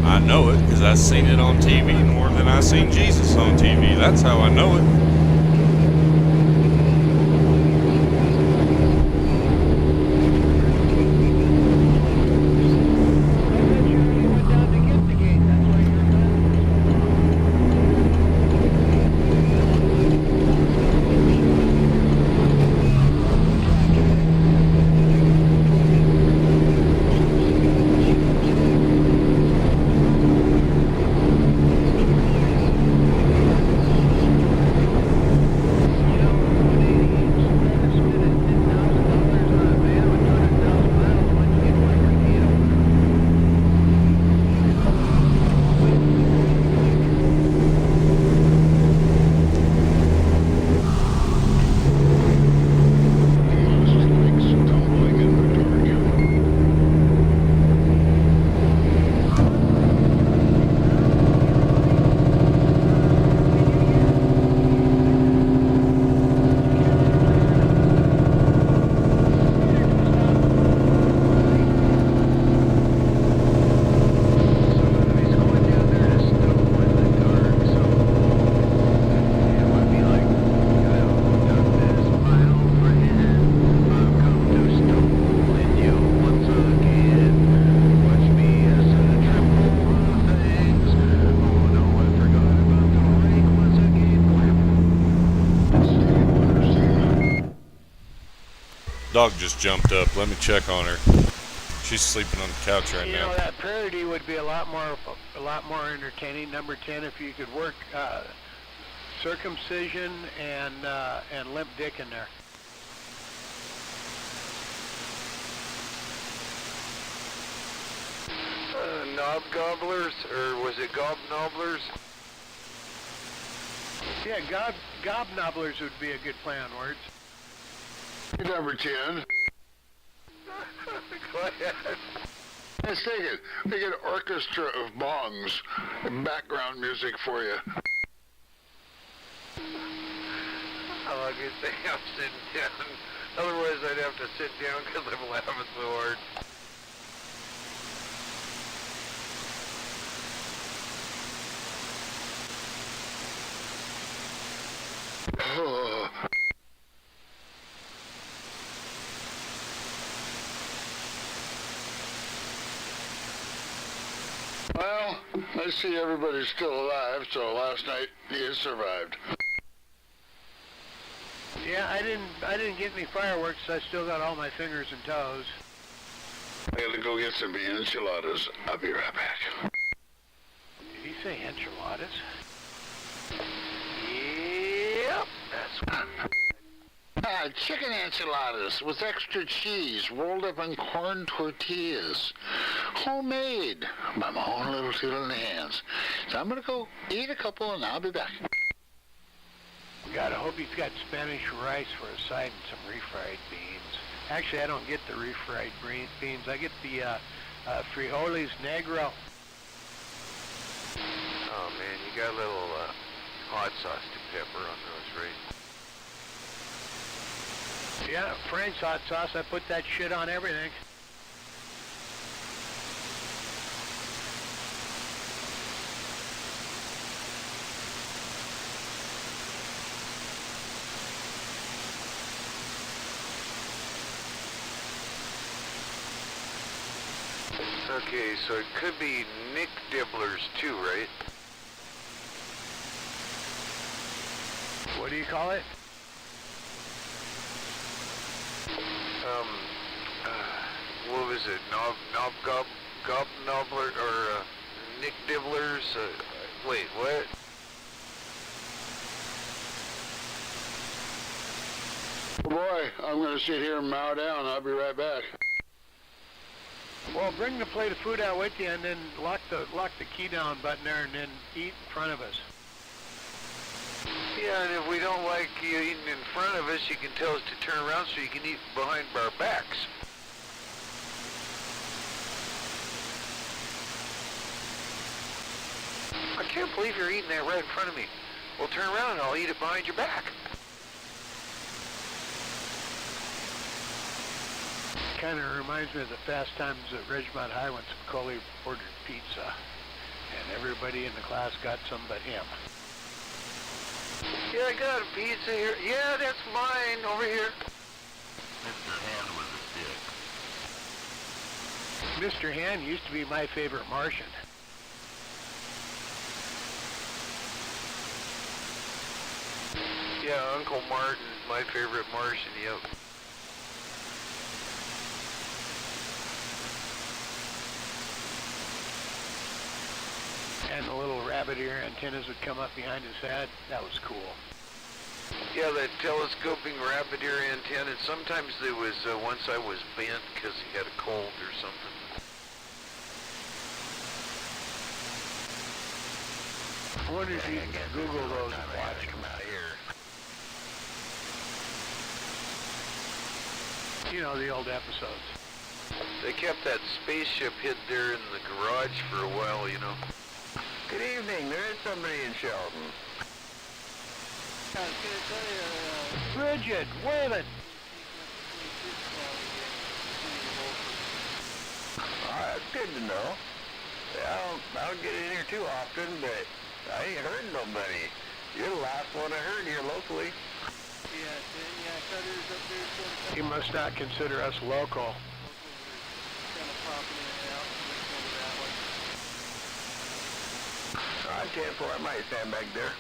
A: I know it because I've seen it on TV more than I've seen Jesus on TV. That's how I know it. Dog just jumped up. Let me check on her. She's sleeping on the couch right
E: You
A: now.
E: know, that parody would be a lot more entertaining. Number 10, if you could work circumcision and limp dick in there.
B: Knob gobblers, or was it gobnobblers?
E: Yeah, gobnobblers would be a good play on words.
C: Number 10.
B: Go ahead.
C: Let's take it. Make an orchestra of bongs. Background music for you.
B: Oh, I guess I'm sitting down. Otherwise, I'd have to sit down because I'm laughing so hard.
C: Oh. Well, I see everybody's still alive, so last night you survived.
E: Yeah, I didn't get any fireworks. So I still got all my fingers and toes.
C: I gotta go get some enchiladas. I'll be right back.
E: Did he say enchiladas?
B: Yep, that's one.
C: Chicken enchiladas with extra cheese rolled up in corn tortillas. Homemade by my own little two little hands. So I'm gonna go eat a couple and I'll be back.
E: God, I hope he's got Spanish rice for a side and some refried beans. Actually, I don't get the refried beans. I get the frijoles negro.
B: Oh man, you got a little hot sauce to pepper on those, right?
E: Yeah, Frank's hot sauce. I put that shit on everything.
B: Okay, so it could be Nick Dibblers too, right?
E: What do you call it?
B: What was it? Gobnobbler, or Nick Dibblers? Wait, what?
C: Boy, I'm gonna sit here and mow down. I'll be right back.
E: Well, bring the plate of food out with you, and then lock the key down button there, and then eat in front of us.
B: Yeah, and if we don't like you eating in front of us, you can tell us to turn around so you can eat behind our backs. I can't believe you're eating that right in front of me. Well, turn around and I'll eat it behind your back.
E: Kind of reminds me of the Fast Times at Ridgemont High when Spicoli ordered pizza, and everybody in the class got some but him.
B: Yeah, I got a pizza here. Yeah, that's mine over here.
C: Mr. Hand was a dick.
E: Mr. Hand used to be my favorite Martian.
B: Yeah, Uncle Martin's my favorite Martian, yep.
E: And the little rabbit ear antennas would come up behind his head. That was cool.
B: Yeah, that telescoping rabbit ear antenna. Sometimes there was, once I was bent because he had a cold or something.
E: I wonder if you can Google those and watch them.
C: Come out here.
E: You know, the old episodes.
B: They kept that spaceship hid there in the garage for a while, you know.
C: Good evening. There is somebody in Shelton.
E: I was going to tell you, Bridget, Wayland.
C: That's good to know. I don't get in here too often, but I ain't heard nobody. You're the last one I heard here locally.
E: He must not consider us local.
C: I'm 10-4. I might stand back there.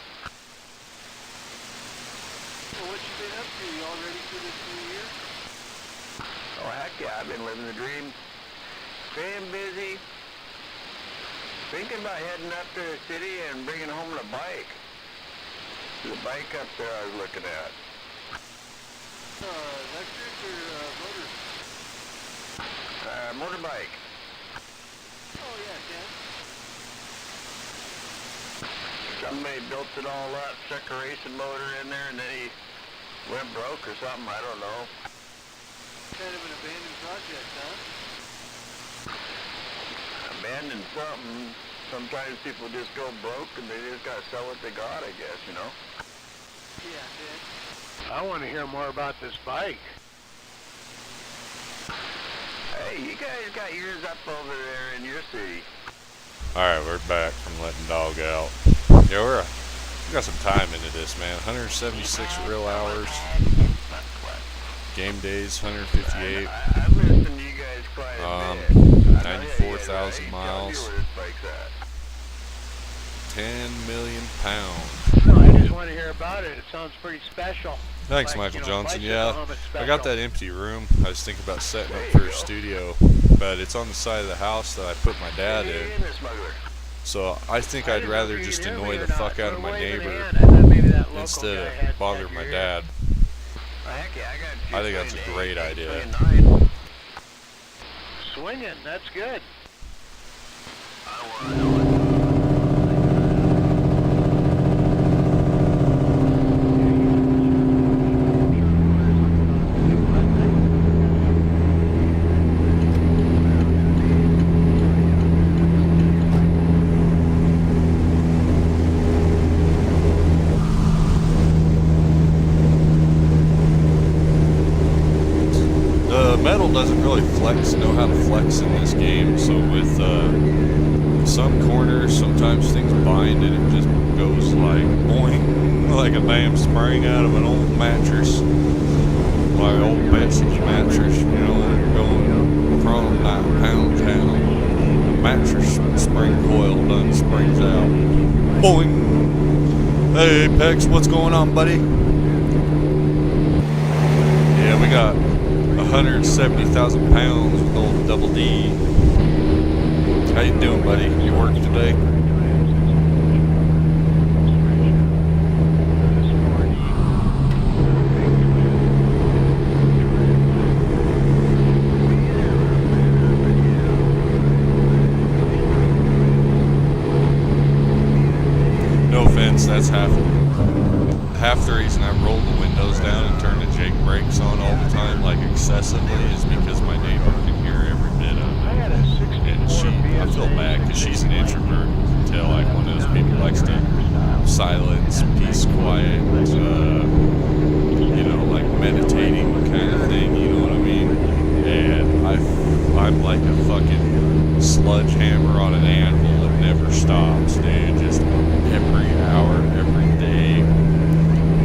E: Well, what you been up to? You all ready for this new year?
B: Oh, heck yeah, I've been living the dream. Staying busy. Thinking about heading up to the city and bringing home the bike. The bike up there I was looking at.
E: Electric or motor?
B: Motorbike.
E: Oh, yeah, Ken.
B: Somebody built it all up, stuck a racing motor in there, and then he went broke or something, I don't know.
E: Kind of an abandoned project, huh?
B: Abandoned something. Sometimes people just go broke and they just gotta sell what they got, I guess, you know?
E: Yeah, Ken.
D: I want to hear more about this bike.
B: Hey, you guys got yours up over there in your city.
A: Alright, we're back from letting dog out. Yeah, we got some time into this, man. 176 real hours. Game days, 158.
B: I've listened to you guys quite a bit.
A: 94,000 miles. 10 million pounds.
D: No, I just want to hear about it. It sounds pretty special.
A: Thanks,
D: Like,
A: Michael
D: you know,
A: Johnson.
D: bicycle
A: Yeah,
D: helmet
A: I got
D: special.
A: that empty room. I was thinking about setting up for a studio, but it's on the side of the house that I put my dad in. So I think
D: I
A: I'd
D: didn't know
A: rather
D: if you
A: just
D: could hear me
A: annoy
D: or
A: the
D: not.
A: fuck out of
D: We're
A: my
D: waving a
A: neighbor
D: hand. I thought maybe that local
A: instead
D: guy
A: of
D: had
A: bother
D: to
A: my
D: hear.
A: dad.
B: Heck yeah, I got
A: I think that's a great idea.
D: Swinging, that's good.
A: The metal doesn't really know how to flex in this game, so with some corners, sometimes things bind and it just goes like boing, like a damn spring out of an old mattress, like old Betsy's mattress, you know, when you're going from like Pound Town, the mattress spring coil done springs out, boing. Hey Apex, what's going on, buddy? Yeah, we got 170,000 pounds with old Double D. How you doing, buddy? You working today? No offense, that's half the reason I roll the windows down and turn the Jake brakes on all the time, like excessively, is because my neighbor can hear every bit of
D: I
A: it.
D: had a 64
A: And I feel bad because she's an introvert. You can tell, like one of those people likes to silence, peace, quiet, you know, like meditating kind of thing, you know what I mean? And I'm like a fucking sledgehammer on an anvil that never stops, dude. Just every hour, every day.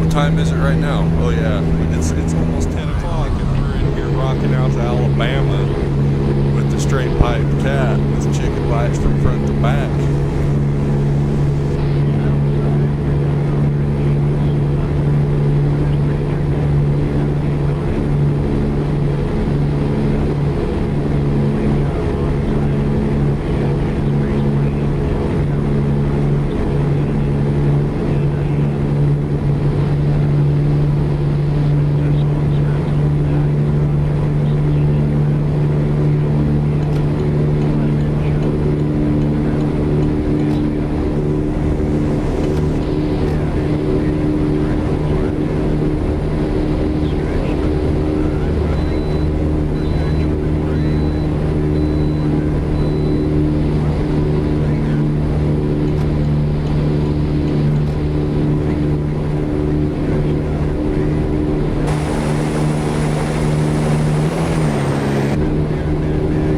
A: What time is it right now? Oh yeah, it's almost 10 o'clock and we're in here rocking out to Alabama with the straight pipe cat with chicken bites from front to back.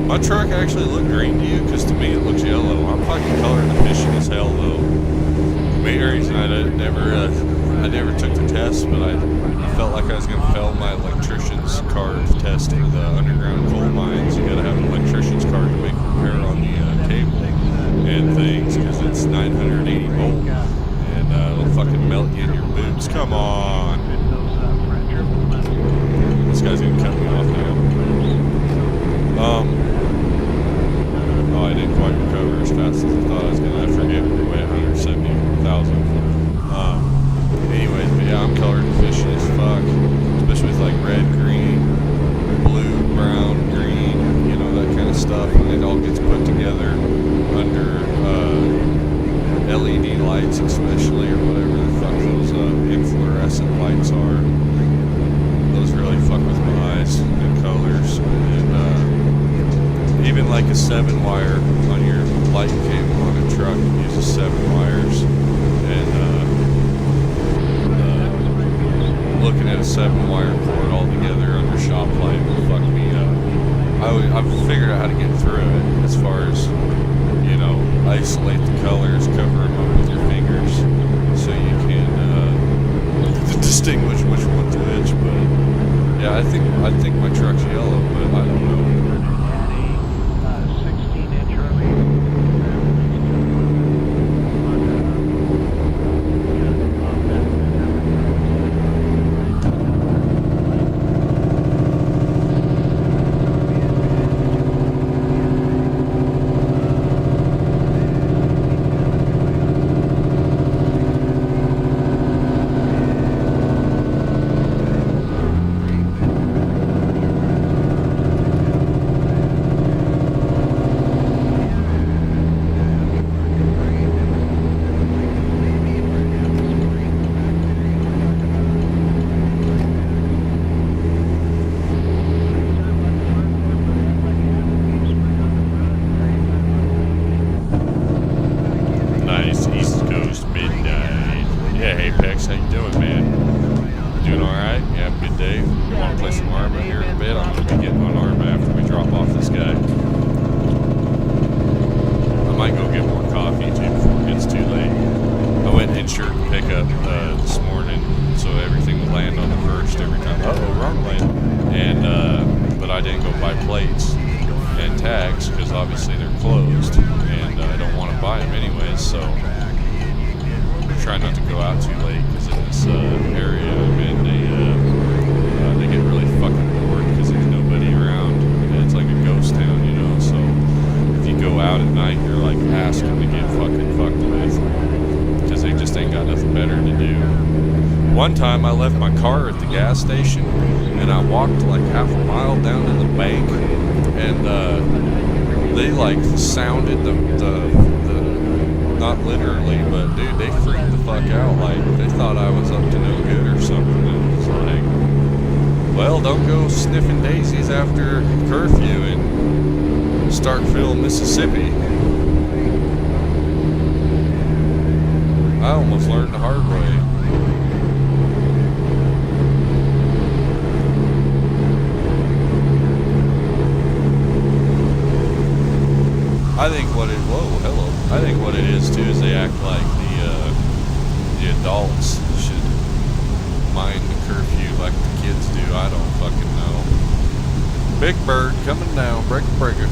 A: My truck actually look green to you? Because to me it looks yellow. I'm fucking colored efficient as hell though. The main reason I never took the test, but I felt like I was going to fail my electrician's card test for the underground coal mines. You got to have an electrician's card to make repair on the cable and things because it's 980 volt and it'll fucking melt you in your boots. Come on. This guy's going to cut me off now. running like a 7-wire on your light cable on a truck. It uses 7 wires. And looking at a 7-wire cord all together under shop light will fuck me up. I've figured out how to get through it as far as, you know, isolate the colors, cover them up with your fingers so you can distinguish which one's which. But yeah, I think my truck's yellow, but I don't know. Apex, how you doing, man? Doing alright? You have a good day? Want to play some Arma here in a bit? I'm going to be getting on Arma after we drop off this guy. I might go get more coffee too before it gets too late. I went insured pickup this morning, so everything would land on the first every time. Uh-oh, wrong lane. And, but I didn't go buy plates and tags because obviously they're closed, and I don't want to buy them anyways, so try not to go out too late because in this area I'm in, they get really fucking bored because there's nobody around. And it's like a ghost town, you know. So if you go out at night, you're like asking to get fucking fucked with because they just ain't got nothing better to do. One time I left my car at the gas station and I walked like half a mile down to the bank, and they like sounded the not literally, but dude, they freaked the fuck out. Like, they thought I was up to no good or something. And it's like, well, don't go sniffing daisies after curfew in Starkville, Mississippi. I almost learned the hard way. I think what it, I think what it is too is they act like the adults should mind the curfew like the kids do. I don't fucking know. Big Bird coming down, breaker.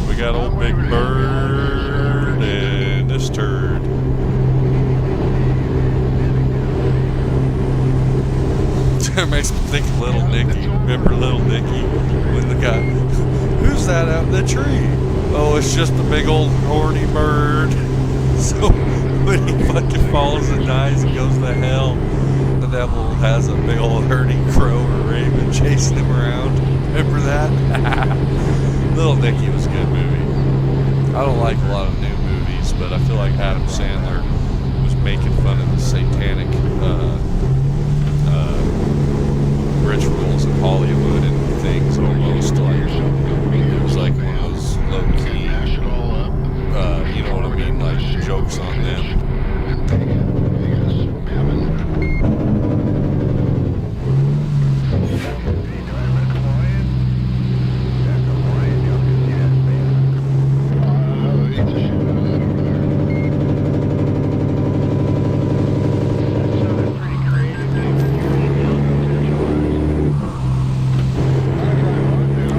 A: We got old Big Bird and this turd. It makes me think of Little Nicky. Remember Little Nicky? When the guy, who's that out in the tree? Oh, it's just a big old horny bird. So when he fucking falls and dies and goes to hell, the devil has a big old herding crow or raven chasing him around. Remember that? Little Nicky was a good movie. I don't like a lot of new movies, but I feel like Adam Sandler was making fun of the satanic rituals of Hollywood and things almost. Like, it was like one of those low-key, you know what I mean, like jokes on them.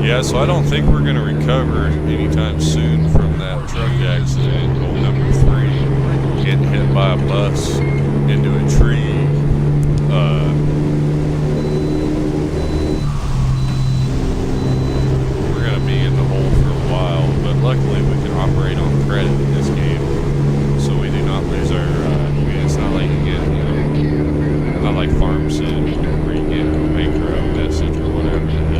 A: Yeah, so I don't think we're going to recover anytime soon from that truck accident. Hole number 3, getting hit by a bus into a tree. We're going to be in the hole for a while, but luckily we can operate on credit in this game, so we do not lose our, I mean, it's not like you get, you know, not like Farm Sim where you get a bankrupt message or whatever the hell.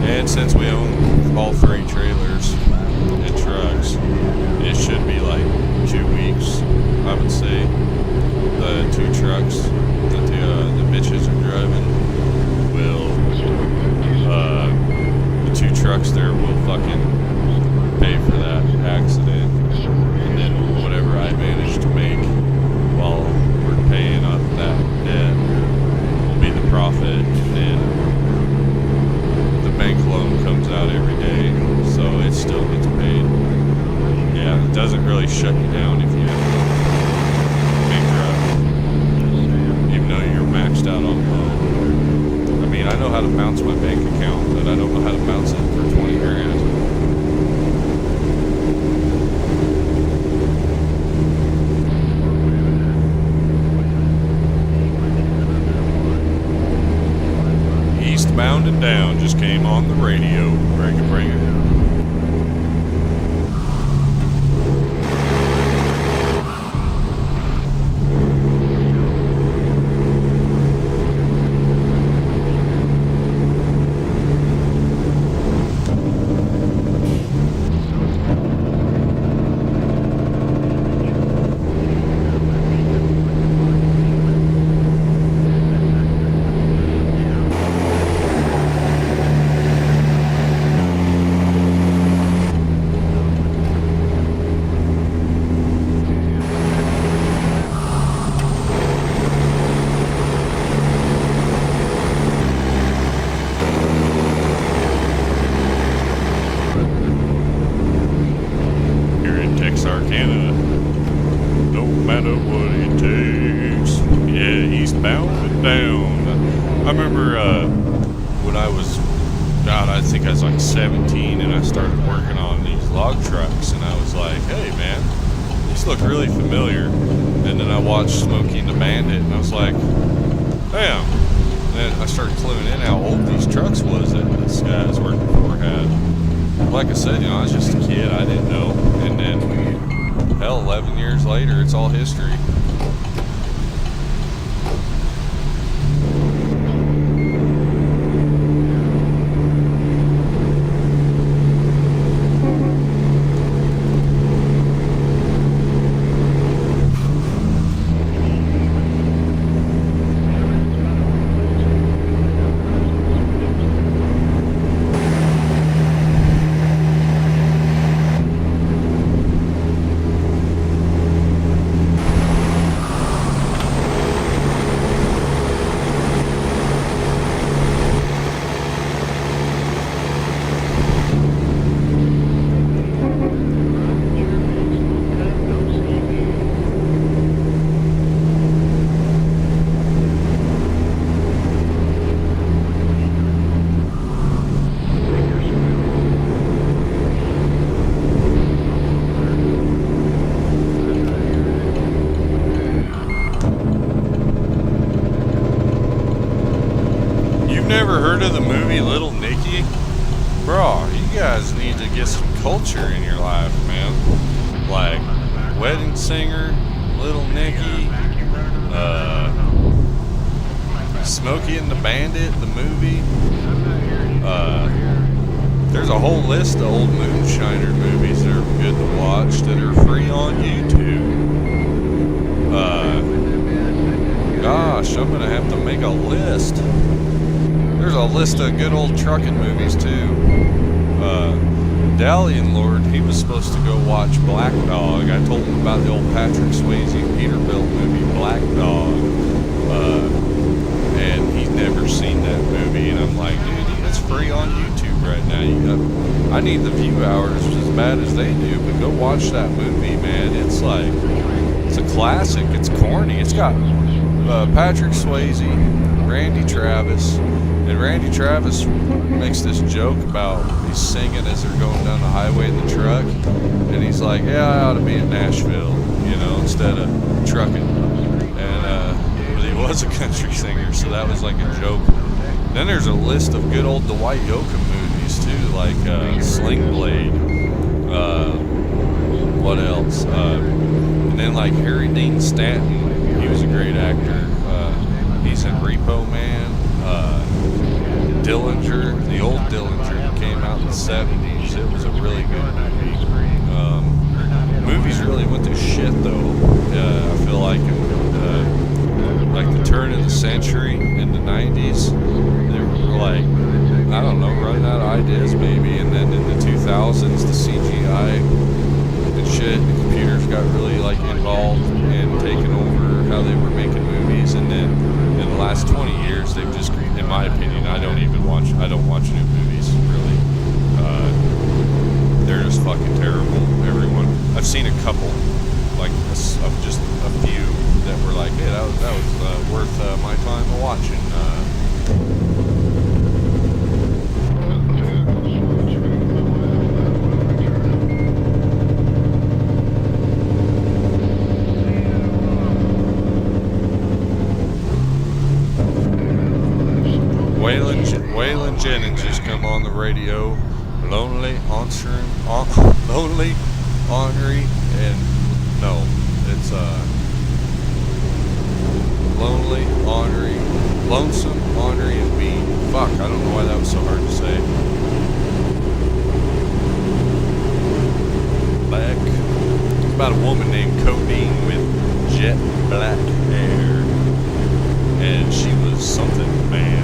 A: And since we own Eastbound and Down just came on the radio. Bring it, bring it. Canada, no matter what it takes. Yeah, eastbound and down. I remember when I was, God, I think I was like 17, and I started working on these log trucks, and I was like, hey man, these look really familiar. And then I watched Smokey and the Bandit, and I was like, damn. And then I started cluing in how old these trucks was that this guy I was working for had. Like I said, I was just a kid, I didn't know. And then, hell, 11 years later, it's all history. Never heard of the movie Little Nicky? Bro, you guys need to get some culture in your life, man. Like Wedding Singer, Little Nicky, Smokey and the Bandit, the movie. There's a whole list of old Moonshiner movies that are good to watch that are free on YouTube. Gosh, I'm gonna have to make a list. There's a list of good old trucking movies too. Dalian Lord, he was supposed to go watch Black Dog. I told him about the old Patrick Swayze Peterbilt movie Black Dog, and he's never seen that movie. And I'm like, dude, it's free on YouTube right now. I need the view hours as bad as they do, but go watch that movie, man. It's like, it's a classic. It's corny. It's got Patrick Swayze, Randy Travis. And Randy Travis makes this joke about he's singing as they're going down the highway in the truck, and he's like, yeah, I ought to be in Nashville, instead of trucking. And but he was a country singer, so that was like a joke. Then there's a list of good old Dwight Yoakam movies too, like Sling Blade. What else? And then like Harry Dean Stanton, he was a great actor. He's in Repo Man. Dillinger, the old Dillinger, came out in the 70s. It was a really good movie. Movies really went to shit though. I feel like the turn of the century in the 90s, they were like, I don't know, running out of ideas maybe. And then in the 2000s, the CGI and shit, the computers got really like involved and taken over how they were making movies. And then in the last 20 years, they've just, in my opinion, I don't watch new movies, really. They're just fucking terrible, everyone. I've seen a couple, like, of just a few that were like, hey, that was worth my time watching. Waylon Jennings just come on the radio. Lonely, lonely, ornery, and no, it's lonely, ornery, lonesome, ornery, and mean. Fuck, I don't know why that was so hard to say. Black. It's about a woman named Codeine with jet black hair, and she was something, man.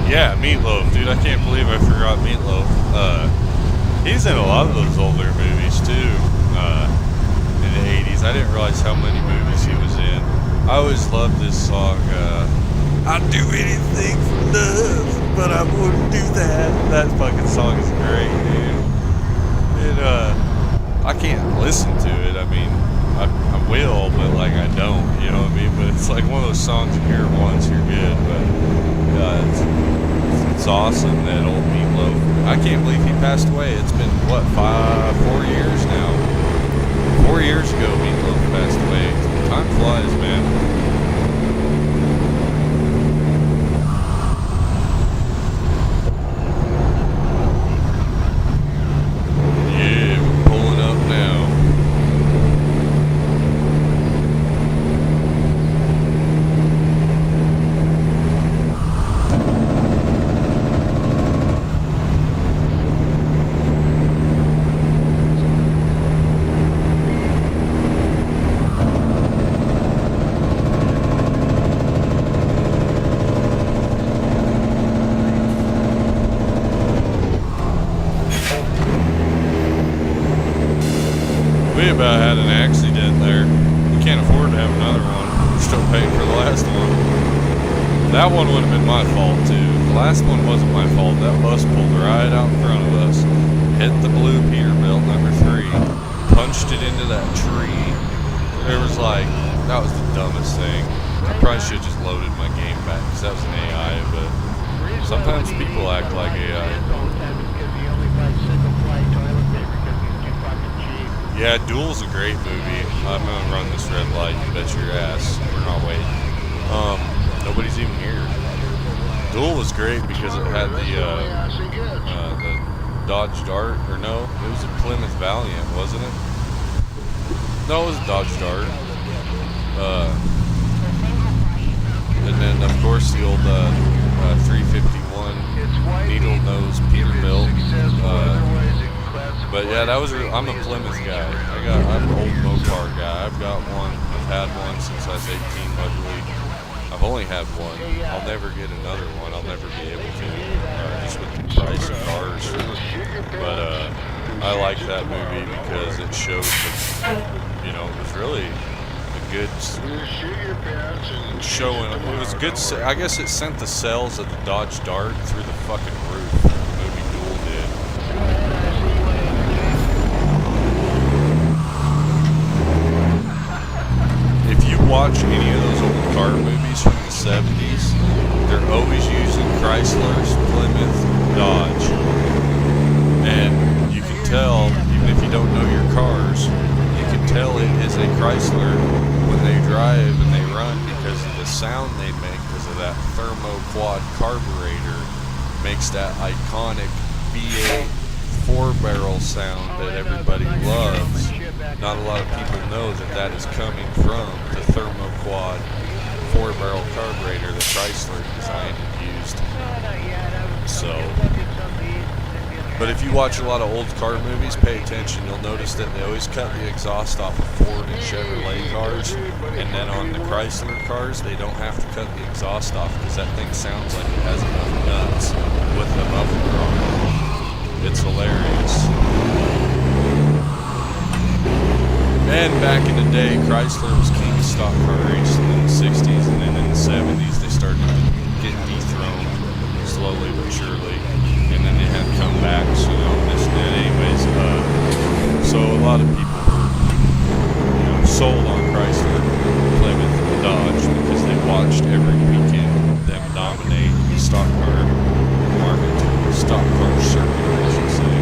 A: Yeah, Meatloaf, dude. I can't believe I forgot Meatloaf. He's in a lot of those older movies too. In the 80s, I didn't realize how many movies he was in. I always loved this song. I'd do anything for love, but I wouldn't do that. That fucking song is great, dude. I can't listen to it. I mean, I will, but like I don't. You know what I mean? But it's like one of those songs you hear it once, you're good. But it's awesome that old Meatloaf. I can't believe he passed away. It's been what, 4 years now. 4 years ago, Meatloaf passed away. Time flies, man. We about had an accident there. We can't afford to have another one. We're still paying for the last one. That one would have been my fault too. The last one wasn't my fault. That bus pulled right out in front of us, hit the blue Peterbilt #3, punched it into that tree. It was like, that was the dumbest thing. I probably should have just loaded my game back because that was an AI, but sometimes people act like AI. Yeah, Duel's a great movie. I'm gonna run this red light, you bet your ass. We're not waiting. Nobody's even here. Duel was great because it had the Dodge Dart, or no, it was a Plymouth Valiant, wasn't it? No, it was a Dodge Dart. And then of course the old 351 needle nose Peterbilt. But yeah, that was. I'm a Plymouth guy. I'm an old Mopar guy. I've got one. I've had one since I was 18. Luckily, I've only had one. I'll never get another one. I'll never be able to, just with the price of cars. But I like that movie because it showed that, it was really a good showing. It was good. I guess it sent the cells of the Dodge Dart through the fucking roof. The movie Duel did. If you watch any of those old car movies from the 70s, they're always using Chryslers, Plymouth, Dodge. And you can tell, even if you don't know your cars, you can tell it is a Chrysler when they drive and they run because of the sound they make, because of that thermoquad carburetor makes that iconic V8 4-barrel sound that everybody loves. Not a lot of people know that that is coming from the thermoquad 4-barrel carburetor that Chrysler designed and used. So, But if you watch a lot of old car movies, pay attention. You'll notice that they always cut the exhaust off of Ford and Chevrolet cars, and then on the Chrysler cars, they don't have to cut the exhaust off because that thing sounds like it has enough nuts with the muffler on it. It's hilarious. And back in the day, Chrysler was king of stock car racing in the 60s, and then in the 70s, they started getting dethroned slowly but surely. And then they had to come back, so this and that anyways. So a lot of people were, sold on Chrysler, Plymouth, and Dodge because they watched every weekend them dominate the stock car market, stock car circuit, I should say.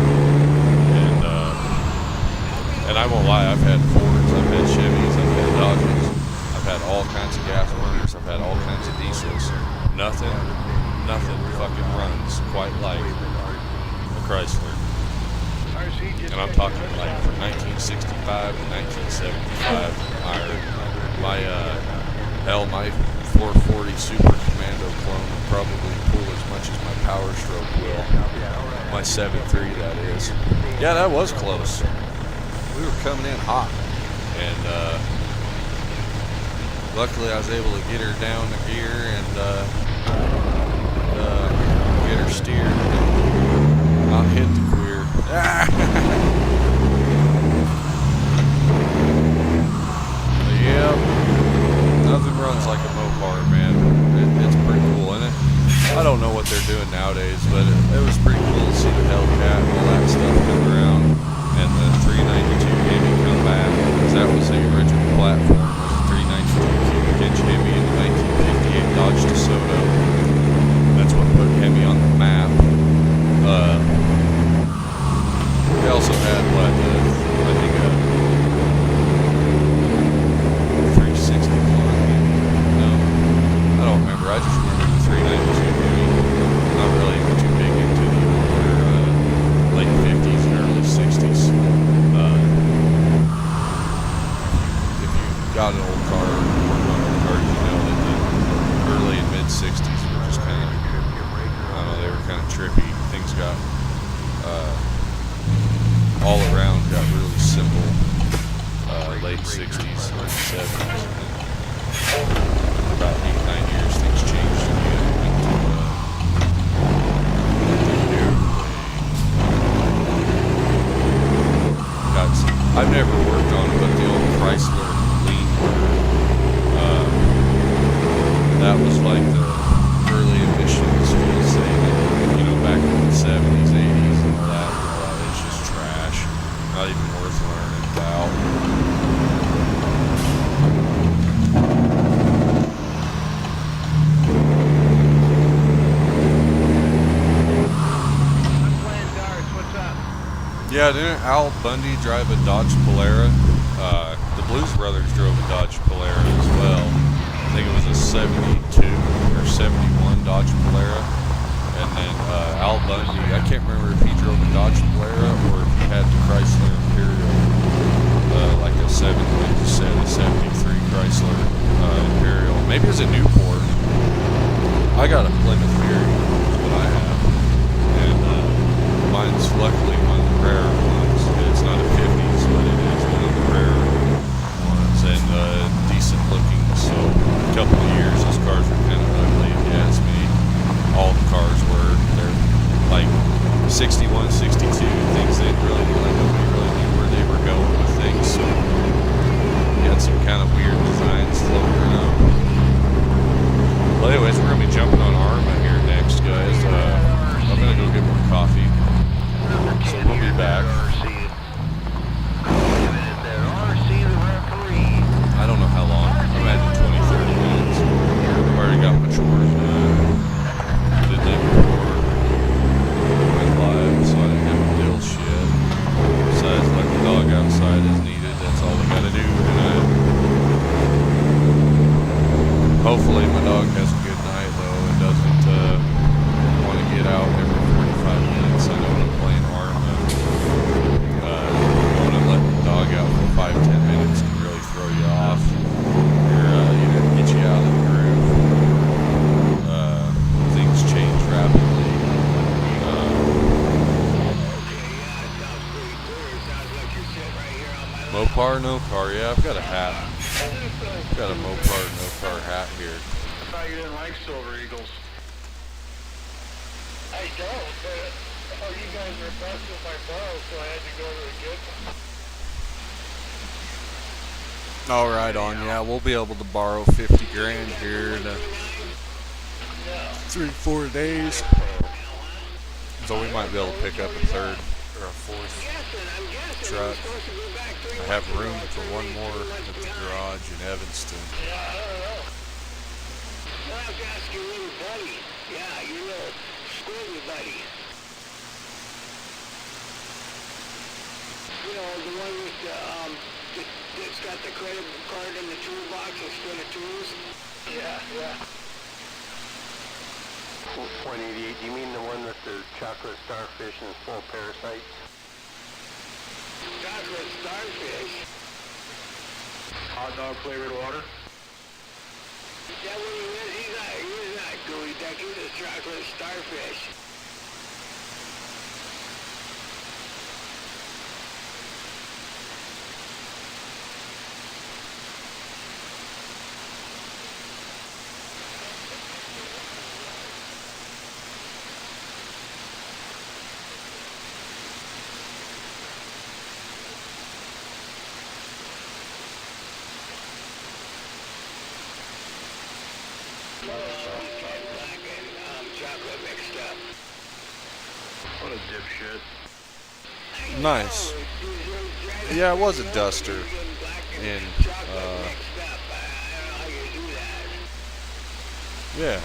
A: And I won't lie, I've had Fords, I've had Chevys, I've had Dodges, I've had all kinds of gas burners, I've had all kinds of diesels. Nothing fucking runs quite like a Chrysler. And I'm talking like from 1965 to 1975. My 440 Super Commando clone will probably pull as much as my Power Stroke will. My 7.3, that is. Yeah, that was close. We were coming in hot. And luckily I was able to get her down the gear and get her steered and not hit the queer. Yep, nothing runs like a Mopar, man. It's pretty cool, isn't it? I don't know what they're doing nowadays, but it was pretty cool to see the Hellcat and all that stuff come around, and the 392 Hemi come back, because that was the original platform, was the 392 cubic inch Hemi in the 1958 Dodge DeSoto. That's what put Hemi on the map. We also had I think a 360 Hemi. No, I don't remember. I just remember the 392 Hemi. I'm not really too big into the older late 50s and early 60s. If you got an old car or worked on old cars, you know that the early and mid 60s were just kind of, I don't know, they were kind of trippy. Things got all around got really simple. Late 60s, early 70s, and then about 8-9 years things changed and we went to I've never worked on it, but the old Chrysler lean motor, that was like the early emissions fuel saving, back in the 70s, 80s and all that. It's just trash. Not even worth learning about.
E: I'm playing darts. What's up?
A: Yeah, didn't Al Bundy drive a Dodge Polara? The Blues Brothers drove a Dodge Polara as well. I think it was a 72 or 71 Dodge Polara. And then Al Bundy, I can't remember if he drove a Dodge Polara or if he had the Chrysler Imperial, like a 73 Chrysler Imperial. Maybe it was a Newport. I got a Plymouth Fury, is what I have. And mine's luckily one of the rarer ones. It's not a 50s, but it is one of the rarer ones. And decent looking, so a couple of years, those cars were kind of ugly, if you ask me. All the cars were. They're like 61, 62, things they really nobody really knew where they were going with things. So you had some kind of weird designs floating around. Well, anyways, we're gonna be jumping on Arma here next, guys. I'm gonna go get more coffee. So we'll be back. I don't know how long. I imagine 20-30 minutes. I've already got my chores done. The day before we went live, so I didn't have to deal with shit. Besides, let the dog outside as needed. That's all we gotta do. And hopefully my dog has a good night though and doesn't want to get out every 45 minutes. I know when I'm playing Arma, going and letting the dog out for 5-10 minutes can really throw you off. Get you out of the groove. Things change rapidly. Mopar, no car. Yeah, I've got a hat. I've got a Mopar, no car hat here.
D: I thought you didn't like Silver Eagles.
E: I don't, but you guys were impressed with my bow, so I had to go to a good one.
A: All right, on. Yeah, we'll be able to borrow 50 grand here in 3-4 days. So we might be able to pick up a third or a fourth truck. I have room for one more at the garage in Evanston.
E: Yeah, I don't know.
B: I'll have to ask your little buddy. Yeah, your little squirmy buddy. You know, the one with the, that's got the credit card in the toolbox instead of tools?
E: Yeah, yeah.
F: 188, you mean the one with the chocolate starfish and full parasites?
B: Chocolate starfish?
D: Hot dog flavored water?
B: Is that what he is? He's not gooey duck, he's a chocolate starfish. Chocolate mixed up.
D: What a dipshit.
A: Nice. Yeah, it was a duster. And, yeah.